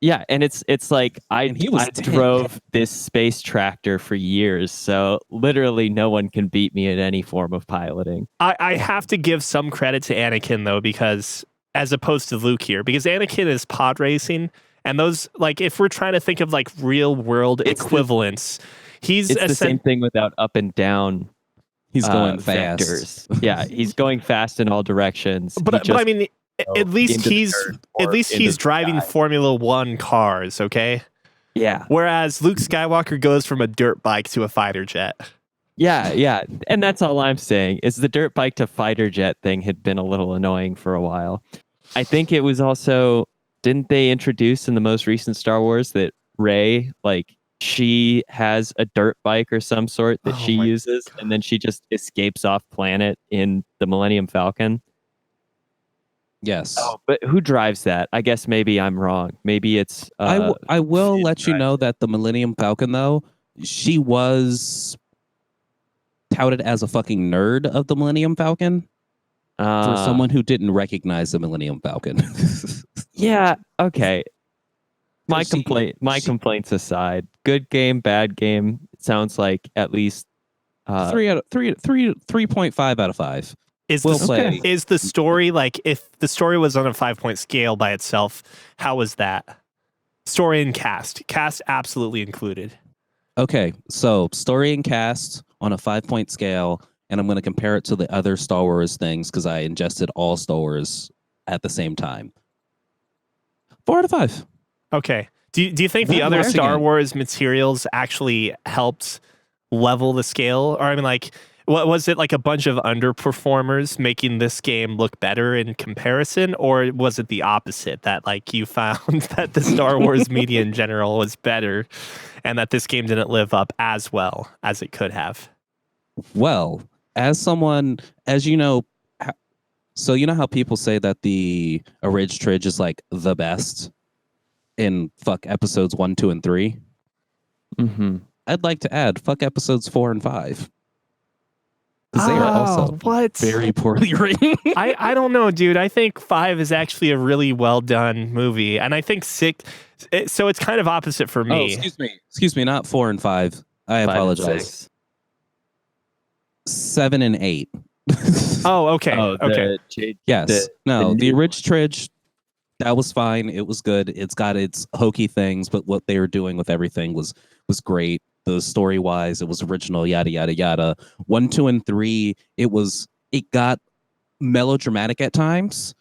Yeah, and it's like And he was I tank. drove this space tractor for years, so literally no one can beat me in any form of piloting. I have to give some credit to Anakin though, because as opposed to Luke here, because Anakin is pod racing, and those, like, if we're trying to think of like real world It's the- equivalents, he's It's the same thing without up and down He's going fast. vectors. Yeah, he's going fast in all directions. But I mean, at least into the he's dirt or into the driving sky. Formula One cars, okay? Yeah, Whereas Luke Skywalker goes from a dirt bike to a fighter jet. yeah, and that's all I'm saying is the dirt bike to fighter jet thing had been a little annoying for a while. I think it was also, didn't they introduce in the most recent Star Wars that Rey, like, she has a dirt bike or some sort that Oh she my uses, and then she just escapes off planet in the Millennium Falcon? Yes. Oh, but who drives that? I guess maybe I'm wrong. Maybe it's. I will Finn let you drives know that the Millennium Falcon, though, she was touted as a fucking nerd of the Millennium Falcon for someone who didn't recognize the Millennium Falcon. Yeah. Okay. My She- complaints aside, good game, bad game. It sounds like at least 3.5 out of 5. Is We'll the, play. is the story, like, if the story was on a 5-point scale by itself, how was that? Story and cast. Cast absolutely included. Okay, so story and cast on a 5-point scale, and I'm going to compare it to the other Star Wars things because I ingested all Star Wars at the same time. 4 out of 5. Okay. Do you think the What other was Star again? Wars materials actually helped level the scale? Or I mean, like, what was it, like a bunch of underperformers making this game look better in comparison, or was it the opposite, that like you found that the Star Wars media in general was better and that this game didn't live up as well as it could have? Well, as someone, as you know, so you know how people say that the Orig Tridge is like the best in fuck episodes 1, 2, and 3? Mm-hmm. I'd like to add fuck episodes 4 and 5. Because they are also what? very poorly written. I don't know, dude. I think 5 is actually a really well done movie, and I think 6. So it's kind of opposite for me. Excuse me, not 4 and 5. I apologize. 7 and 8. Oh, okay. Okay. Yes. The Orig Tridge, that was fine. It was good. It's got its hokey things, but what they were doing with everything was great. The story wise, it was original, yada yada yada. 1, 2, and 3, it got melodramatic at times,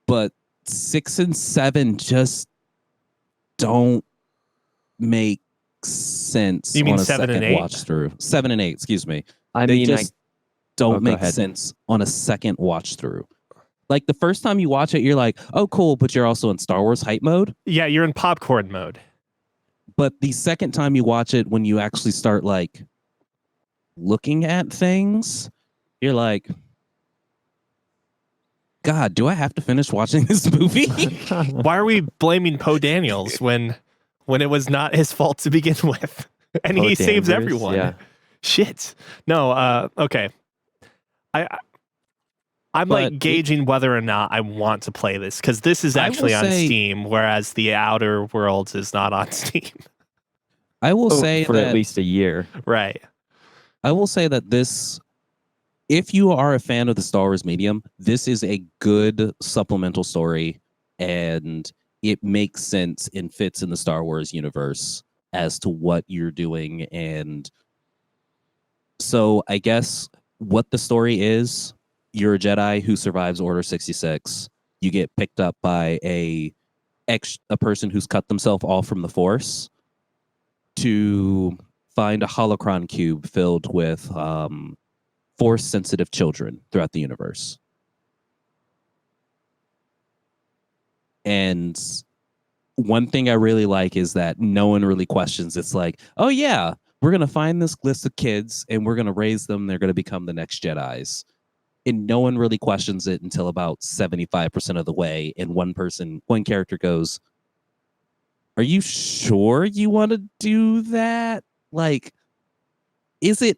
but 6 and 7 just don't make sense. You mean on a 7 and second 8? watch through? 7 and 8, excuse me. I They mean, just don't go make ahead. sense on a second watch through. Like the first time you watch it, you're like, oh, cool, but you're also in Star Wars hype mode. Yeah, you're in popcorn mode. But the second time you watch it, when you actually start like looking at things, you're like, God, do I have to finish watching this movie? Why are we blaming Poe Daniels when it was not his fault to begin with? And Poe he saves Danvers, everyone. yeah. Shit. No, okay. I'm But like gauging whether or not I want to play this, because this is I will actually on say- Steam, whereas The Outer Worlds is not on Steam. I will say for that at least a year. Right. I will say that this, if you are a fan of the Star Wars medium, this is a good supplemental story, and it makes sense and fits in the Star Wars universe as to what you're doing. And so I guess what the story is, you're a Jedi who survives Order 66. You get picked up by a person who's cut themselves off from the Force to find a holocron cube filled with Force-sensitive children throughout the universe. And one thing I really like is that no one really questions. It's like, oh yeah, we're going to find this list of kids and we're going to raise them. They're going to become the next Jedis. And no one really questions it until about 75% of the way. And one character goes, are you sure you want to do that? Like, is it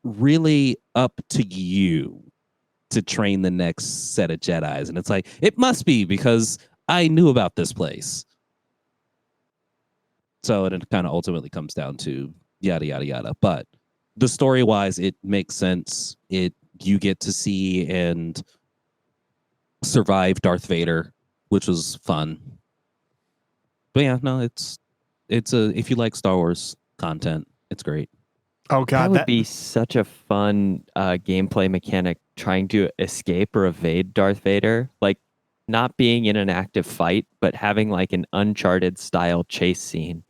really up to you to train the next set of Jedis? And it's like, it must be because I knew about this place. So it kind of ultimately comes down to yada, yada, yada. But the story wise, it makes sense. You get to see and survive Darth Vader, which was fun. But yeah, no, it's if you like Star Wars content, it's great. Oh That god, would be such a fun gameplay mechanic, trying to escape or evade Darth Vader. Like, not being in an active fight, but having like an Uncharted style chase scene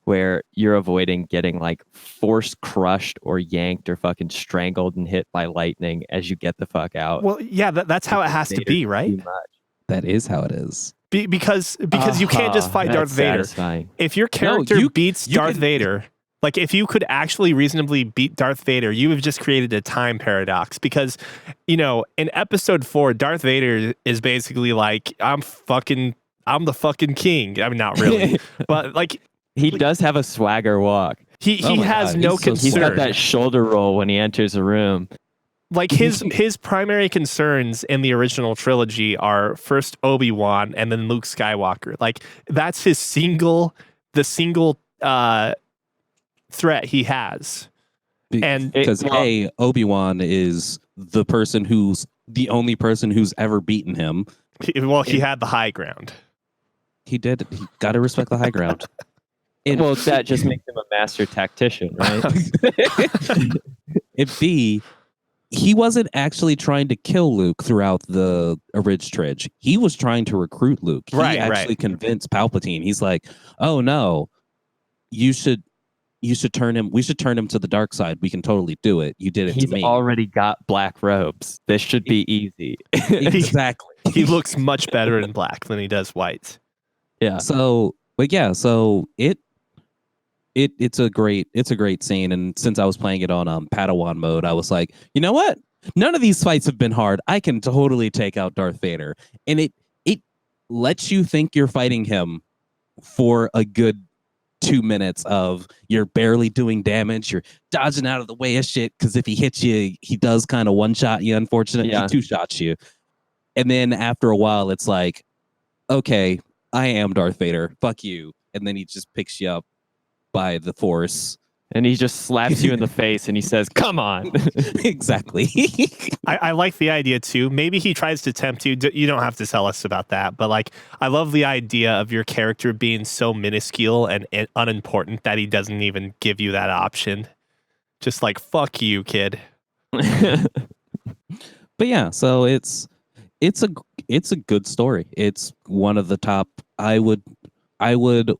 where you're avoiding getting like force crushed or yanked or fucking strangled and hit by lightning as you get the fuck out. well, yeah, that's how it has to Vader be, right? too much. That is how it is. Because you can't just fight That's Darth Vader. satisfying. If your character you- beats you Darth can- Vader, like if you could actually reasonably beat Darth Vader, you have just created a time paradox. Because, in episode 4, Darth Vader is basically like, I'm the fucking king. I mean, not really, but like He does have a swagger walk. he Oh my has God, no he's so He's got concern. that shoulder roll when he enters a room. Like his primary concerns in the original trilogy are first Obi-Wan and then Luke Skywalker. Like that's the single threat he has. And because Obi-Wan is the only person who's ever beaten him. he had the high ground. He did. He got to respect the high ground. And Well, that just makes him a master tactician, right? and B, he wasn't actually trying to kill Luke throughout the original trilogy. He was trying to recruit Luke. He Right. actually convinced Palpatine. He's like, "Oh no, you should turn him. We should turn him to the dark side. We can totally do it. You did it He's to me." already got black robes. This should be easy. Exactly. He looks much better in black than he does white. Yeah. So, but yeah, so it's a great scene. And since I was playing it on Padawan mode, I was like, you know what? None of these fights have been hard. I can totally take out Darth Vader, and it lets you think you're fighting him for a good 2 minutes of you're barely doing damage, you're dodging out of the way of shit, because if he hits you, he does kind of one shot you. Unfortunately, Yeah. he two shots you, and then after a while, it's like, okay, I am Darth Vader. Fuck you. And then he just picks you up by the Force. And he just slaps you in the face and he says, "Come on." Exactly. I like the idea too. Maybe he tries to tempt you. You don't have to tell us about that. But like, I love the idea of your character being so minuscule and unimportant that he doesn't even give you that option. Just like, fuck you, kid. But yeah, so it's a good story. It's one of the top. I would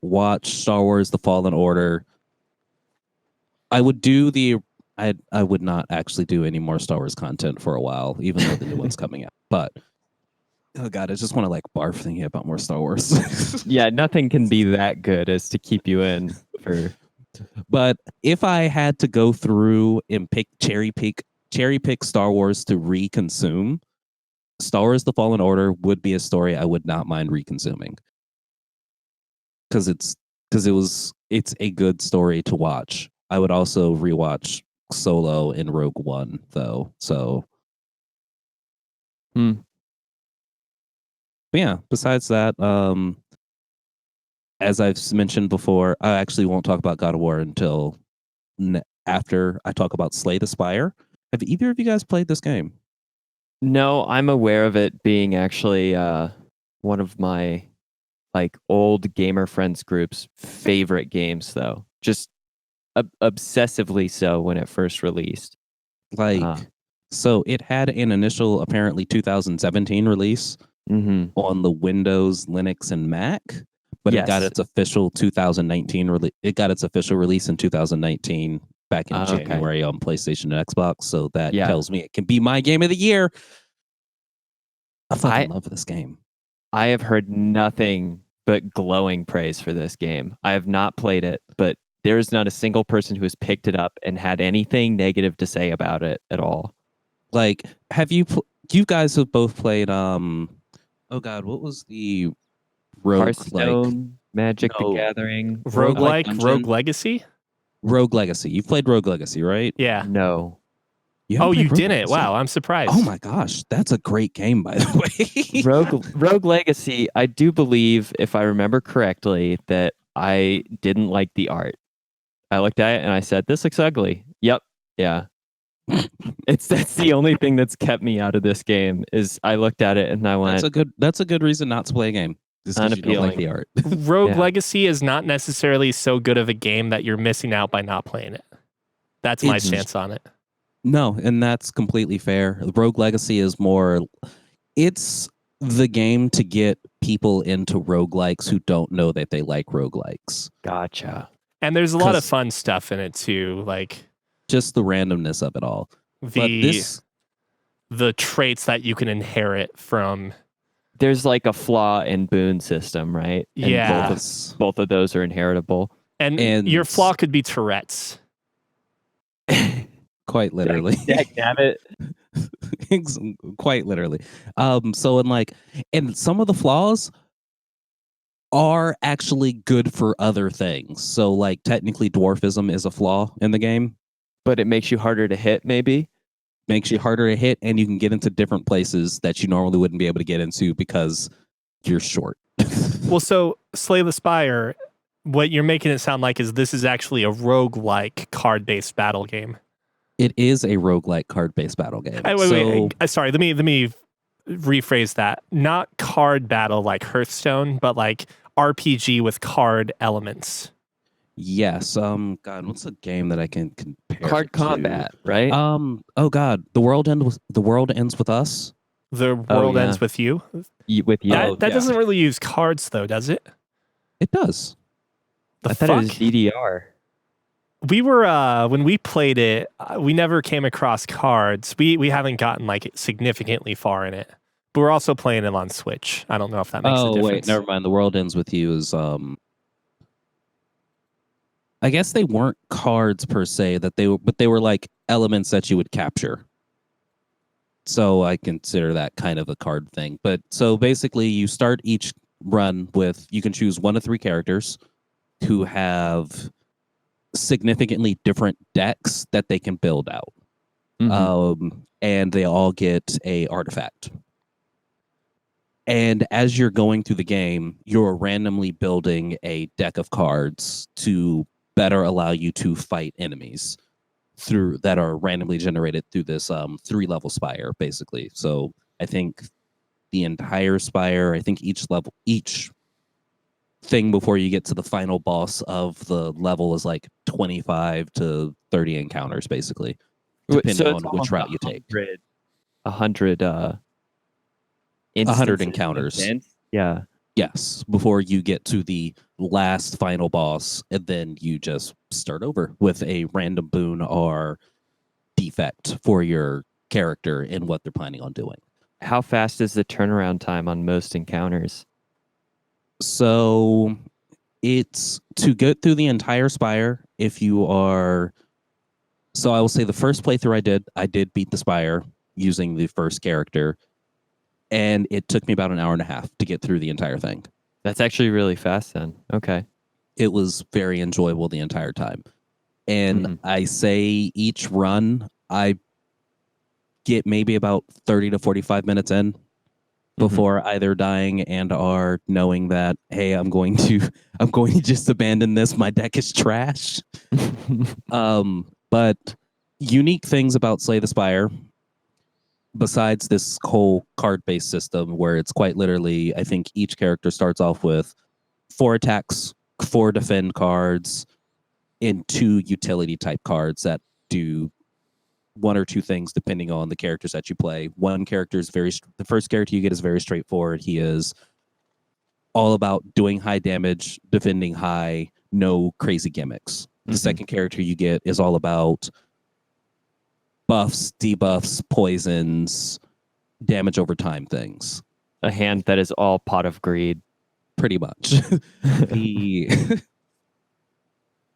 watch Star Wars: The Fallen Order. I would do I would not actually do any more Star Wars content for a while, even though the new one's coming out. But oh god, I just want to like barf thinking about more Star Wars. Yeah, nothing can be that good as to keep you in for. But if I had to go through and cherry pick Star Wars to reconsume, Star Wars: The Fallen Order would be a story I would not mind reconsuming. Because it's a good story to watch. I would also rewatch Solo and Rogue One though. So but yeah, besides that, as I've mentioned before, I actually won't talk about God of War until after I talk about Slay the Spire. Have either of you guys played this game? No, I'm aware of it being actually one of my like old gamer friends group's favorite games, though. Just obsessively so when it first released. So it had an initial apparently 2017 release on the Windows, Linux, and Mac, but it got its official 2019 release. It got its official release in 2019 back in January on PlayStation and Xbox. So that tells me it can be my game of the year. I fucking love this game. I have heard nothing but glowing praise for this game. I have not played it, but there is not a single person who has picked it up and had anything negative to say about it at all. Like, have you guys have both played oh god, what was the rogue Hearthstone, Magic the No. Gathering. Roguelike, Dungeon. Rogue Legacy? Rogue Legacy. You've played Rogue Legacy, right? Yeah. No. You haven't Oh, played you Rogue didn't? Legacy? Wow, I'm surprised. Oh my gosh, that's a great game, by the way. Rogue Legacy, I do believe, if I remember correctly, that I didn't like the art. I looked at it and I said, "This looks ugly." Yep. Yeah. That's the only thing that's kept me out of this game is I looked at it and I went, That's a good reason not to play a game. Just because you don't like Unappealing. the art. Rogue Yeah. Legacy is not necessarily so good of a game that you're missing out by not playing it. That's my It's- stance on it. No, and that's completely fair. Rogue Legacy is more it's the game to get people into roguelikes who don't know that they like roguelikes. "Gotcha." And there's a lot of 'Cause- fun stuff in it too, like Just the randomness of it all. But the traits that you can inherit from. There's like a flaw in boon system, right? And Yeah. both of those are inheritable. And your flaw could be Tourette's. Quite literally. Damn it. Quite literally. So and some of the flaws are actually good for other things. So like technically dwarfism is a flaw in the game. But it makes you harder to hit, maybe. Makes you harder to hit, and you can get into different places that you normally wouldn't be able to get into because you're short. Well, so Slay the Spire, what you're making it sound like is this is actually a roguelike card-based battle game. It is a roguelike card-based battle game. Wait, sorry, let me rephrase that. Not card battle like Hearthstone, but like RPG with card elements. Yes. God, what's a game that I can compare? Card it to? combat, right? Oh God, the world ends with us. The world yeah. ends with you. With you. That yeah. doesn't really use cards though, does it? It does. The I thought fuck? it was DDR. We were when we played it, we never came across cards. We haven't gotten like significantly far in it. But we're also playing it on Switch. I don't know if that makes a difference. Wait, never mind. The world ends with you is I guess they weren't cards per se but they were like elements that you would capture. So I consider that kind of a card thing. But so basically you start each run with you can choose 1 of 3 characters who have significantly different decks that they can build out. And they all get a artifact. And as you're going through the game, you're randomly building a deck of cards to better allow you to fight enemies that are randomly generated through this 3-level spire, basically. So I think the entire spire, I think each thing before you get to the final boss of the level is like 25 to 30 encounters, basically, depending on which route you take. 100 encounters. Yeah. Yes, before you get to the last final boss, and then you just start over with a random boon or defect for your character and what they're planning on doing. How fast is the turnaround time on most encounters? So it's to get through the entire Spire. If you are, so I will say the first playthrough I did beat the Spire using the first character, and it took me about an hour and a half to get through the entire thing. That's actually really fast then. Okay. It was very enjoyable the entire time. And I say each run, I get maybe about 30 to 45 minutes in before either dying and or knowing that, hey, I'm going to just abandon this. My deck is trash. But unique things about Slay the Spire, besides this whole card-based system where it's quite literally, I think each character starts off with 4 attacks, 4 defend cards, and 2 utility type cards that do 1 or 2 things depending on the characters that you play. One character is the first character you get is very straightforward. He is all about doing high damage, defending high, no crazy gimmicks. The second character you get is all about buffs, debuffs, poisons, damage over time things. A hand that is all Pot of Greed. Pretty much.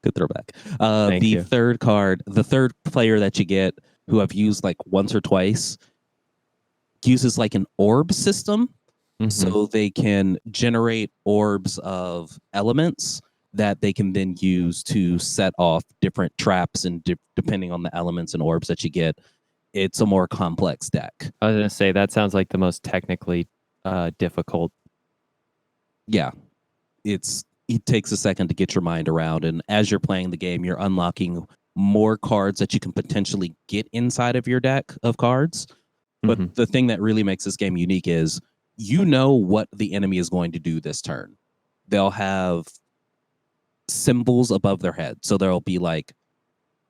Good throwback. The third player that you get, who I've used like once or twice, uses like an orb system Mhm. So they can generate orbs of elements that they can then use to set off different traps, and depending on the elements and orbs that you get, it's a more complex deck. I was gonna say that sounds like the most technically difficult. Yeah, it takes a second to get your mind around, and as you're playing the game, you're unlocking more cards that you can potentially get inside of your deck of cards. But Mhm. the thing that really makes this game unique is you know what the enemy is going to do this turn. They'll have symbols above their head. So there'll be like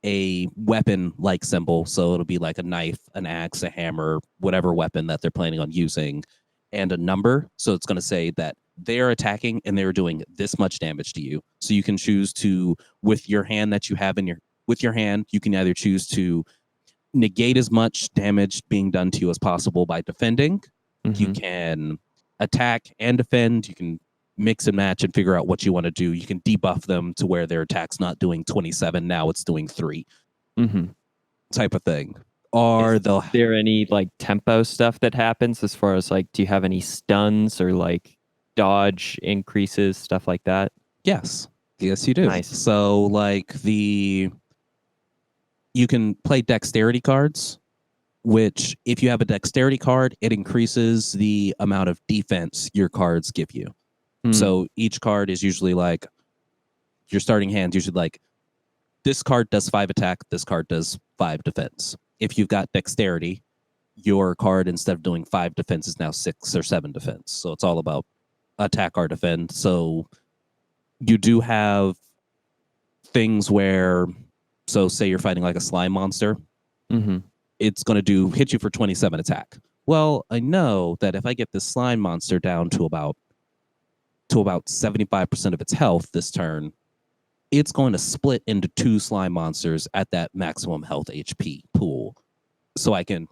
a weapon like symbol. So it'll be like a knife, an axe, a hammer, whatever weapon that they're planning on using, and a number. So it's going to say that they're attacking and they're doing this much damage to you. So you can choose to, with your hand that you have in with your hand, you can either choose to negate as much damage being done to you as possible by defending. You Mhm. can attack and defend. You can mix and match and figure out what you want to do. You can debuff them to where their attack's not doing 27, now it's doing 3, Mhm. type of thing. Or Is they'll there any like tempo stuff that happens as far as like do you have any stuns or like dodge increases, stuff like that? yes. Yes, you do. Nice. So like you can play dexterity cards, which if you have a dexterity card, it increases the amount of defense your cards give you. Mm. So each card is usually like your starting hand, usually like this card does 5 attack, this card does 5 defense. If you've got dexterity, your card, instead of doing 5 defense, is now 6 or 7 defense. So it's all about attack or defend. So you do have things where, so say you're fighting like a slime monster, Mm-hmm. it's going to hit you for 27 attack. Well, I know that if I get this slime monster down to about 75% of its health this turn, it's going to split into 2 slime monsters at that maximum health HP pool. So I can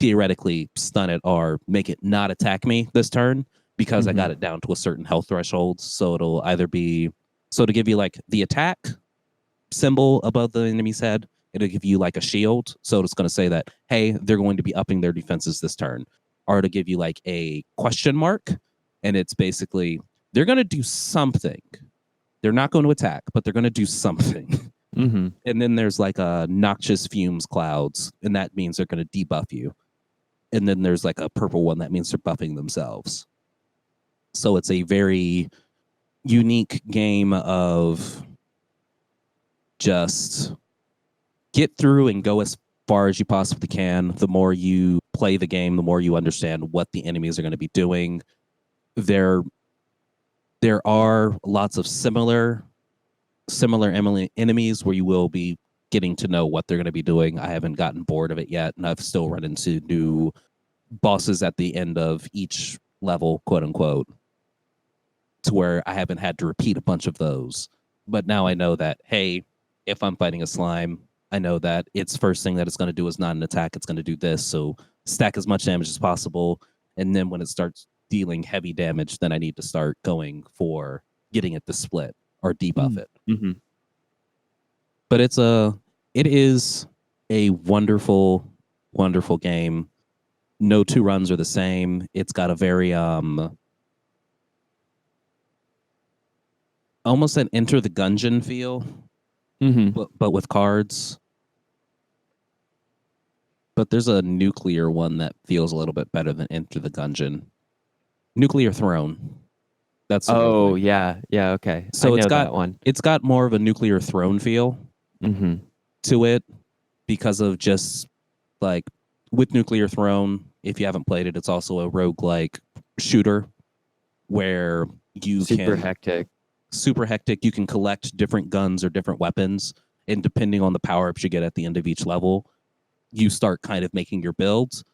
theoretically stun it or make it not attack me this turn because I got it down to a certain health threshold. So it'll either be, so to give you like the attack symbol above the enemy's head, it'll give you like a shield. So it's going to say that, hey, they're going to be upping their defenses this turn. Or to give you like a question mark. And it's basically, they're going to do something. They're not going to attack, but they're going to do something. Mm-hmm. And then there's like a noxious fumes clouds, and that means they're going to debuff you. And then there's like a purple one that means they're buffing themselves. So it's a very unique game of just get through and go as far as you possibly can. The more you play the game, the more you understand what the enemies are going to be doing. There are lots of similar enemies where you will be getting to know what they're going to be doing. I haven't gotten bored of it yet, and I've still run into new bosses at the end of each level, quote unquote, to where I haven't had to repeat a bunch of those. But now I know that, hey, if I'm fighting a slime, I know that its first thing that it's going to do is not an attack. It's going to do this. So stack as much damage as possible. And then when it starts dealing heavy damage, then I need to start going for getting it to split or debuff it. Mm-hmm. But it is a wonderful, wonderful game. No 2 runs are the same. It's got a very almost an Enter the Gungeon feel, but with cards. But there's a nuclear one that feels a little bit better than Enter the Gungeon. Nuclear Throne. That's the real thing. Yeah, okay. So I know that one. It's got more of a Nuclear Throne feel to it because of just like with Nuclear Throne, if you haven't played it, it's also a roguelike shooter where you Super hectic. Super hectic. You can collect different guns or different weapons, and depending on the power-ups you get at the end of each level, you start kind of making your builds.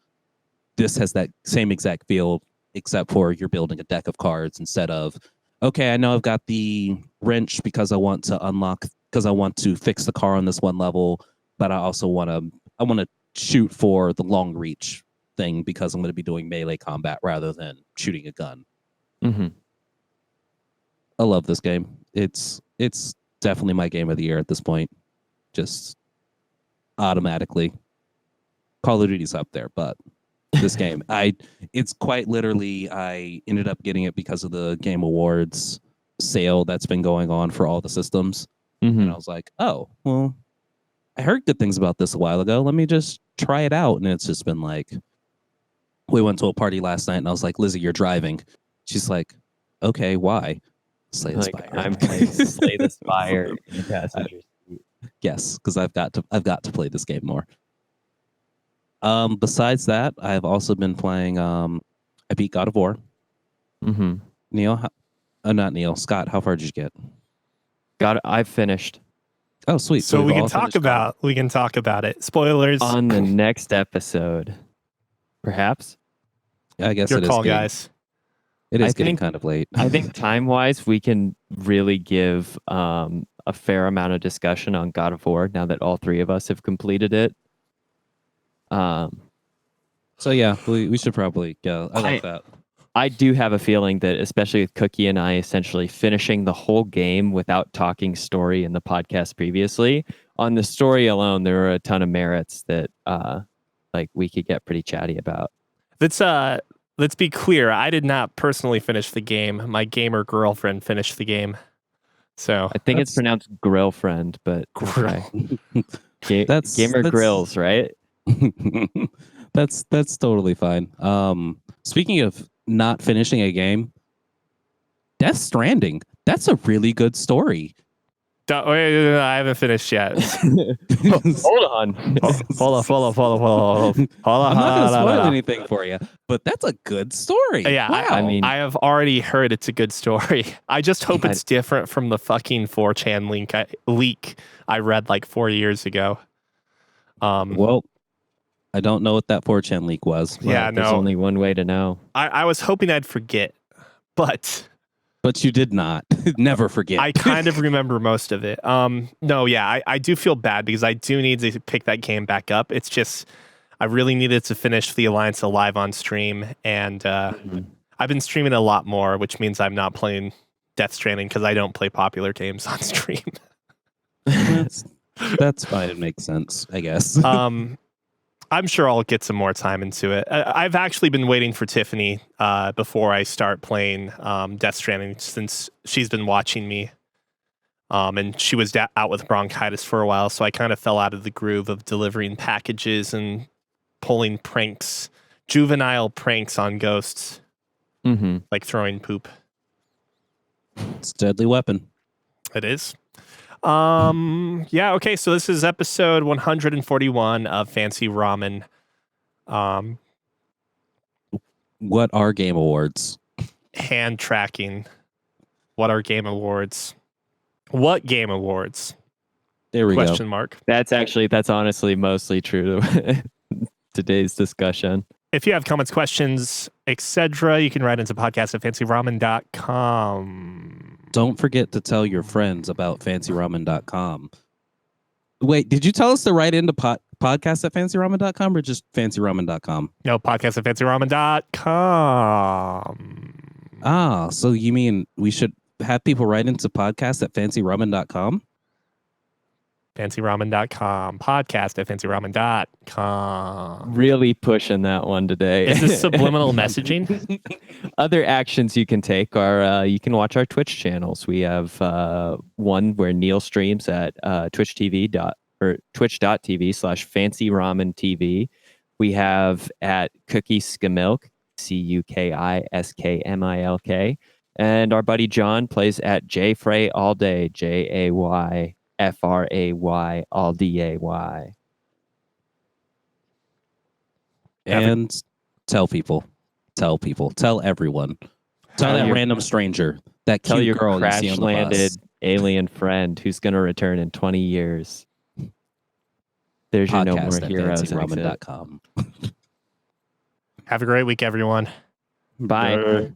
This has that same exact feel, except for you're building a deck of cards instead of, okay, I know I've got the wrench because I want to fix the car on this one level, but I also want to shoot for the long reach thing because I'm going to be doing melee combat rather than shooting a gun. Mm-hmm. I love this game. It's definitely my game of the year at this point. Just automatically. Call of Duty's up there, but this game. It's quite literally, I ended up getting it because of the Game Awards sale that's been going on for all the systems. And I was like, oh, well, I heard good things about this a while ago. Let me just try it out. And it's just been like, we went to a party last night and I was like, Lizzie, you're driving. She's like, okay, why? Slay the Spire. I'm playing Slay the Spire in the passenger seat. Yes, because I've got to play this game more. Besides that, I've also been playing. I beat God of War. Neil, not Neil. Scott, how far did you get? I've finished. Oh, sweet. So we we've can all talk finished about it. Spoilers On the next episode, perhaps. I guess Your it is call, getting, guys. It is I getting think- kind of late. I think time-wise, we can really give a fair amount of discussion on God of War now that all three of us have completed it. So yeah, we should probably go. I like that. I do have a feeling that, especially with Cookie and I essentially finishing the whole game without talking story in the podcast previously, on the story alone, there are a ton of merits that like we could get pretty chatty about. Let's be clear. I did not personally finish the game. My gamer girlfriend finished the game. So I think it's pronounced girlfriend, but okay. Gamer grills, right? That's totally fine. Speaking of not finishing a game, Death Stranding. That's a really good story. Wait, I haven't finished yet. Hold on. Hold on. I'm not going to spoil anything for you, but that's a good story. Yeah, wow. I mean, I have already heard it's a good story. I just hope it's different from the fucking 4chan leak I read like 4 years ago. Well, I don't know what that 4chan leak was. Yeah, there's only one way to know. I was hoping I'd forget, but you did not. Never forget. I kind of remember most of it. No, yeah, I do feel bad because I do need to pick that game back up. It's just I really needed to finish the Alliance Alive on stream, and I've been streaming a lot more, which means I'm not playing Death Stranding because I don't play popular games on stream. That's fine. It makes sense, I guess. I'm sure I'll get some more time into it. I've actually been waiting for Tiffany before I start playing Death Stranding since she's been watching me. And she was out with bronchitis for a while, so I kind of fell out of the groove of delivering packages and pulling pranks, juvenile pranks on ghosts, like throwing poop. It's a deadly weapon. It is. Yeah, okay, so this is episode 141 of Fancy Ramen. What are Game Awards? Hand tracking. What are Game Awards? What Game Awards? There we Question go. mark. That's honestly mostly true to today's discussion. If you have comments, questions, etc., you can write into podcast@fancyramen.com. Don't forget to tell your friends about fancyramen.com. Wait, did you tell us to write into podcast@fancyramen.com or just fancyramen.com? No, podcast@fancyramen.com. Ah, so you mean we should have people write into podcast@fancyramen.com? fancyramen.com. podcast@fancyramen.com. Really pushing that one today. Is this subliminal messaging? Other actions you can take are you can watch our Twitch channels. We have one where Neil streams at twitch.tv/fancyramentv. We have at Cookie Skimilk, CUKISKMILK, and our buddy John plays at JFray all day, JAYFRAY all DAY. And tell people, tell everyone, tell that random stranger, that Tell cute your girl you see crash on the landed bus. alien friend who's going to return in 20 years. There's your no more heroes. exit. Podcast@fancyramen.com. Have a great week, everyone. Bye.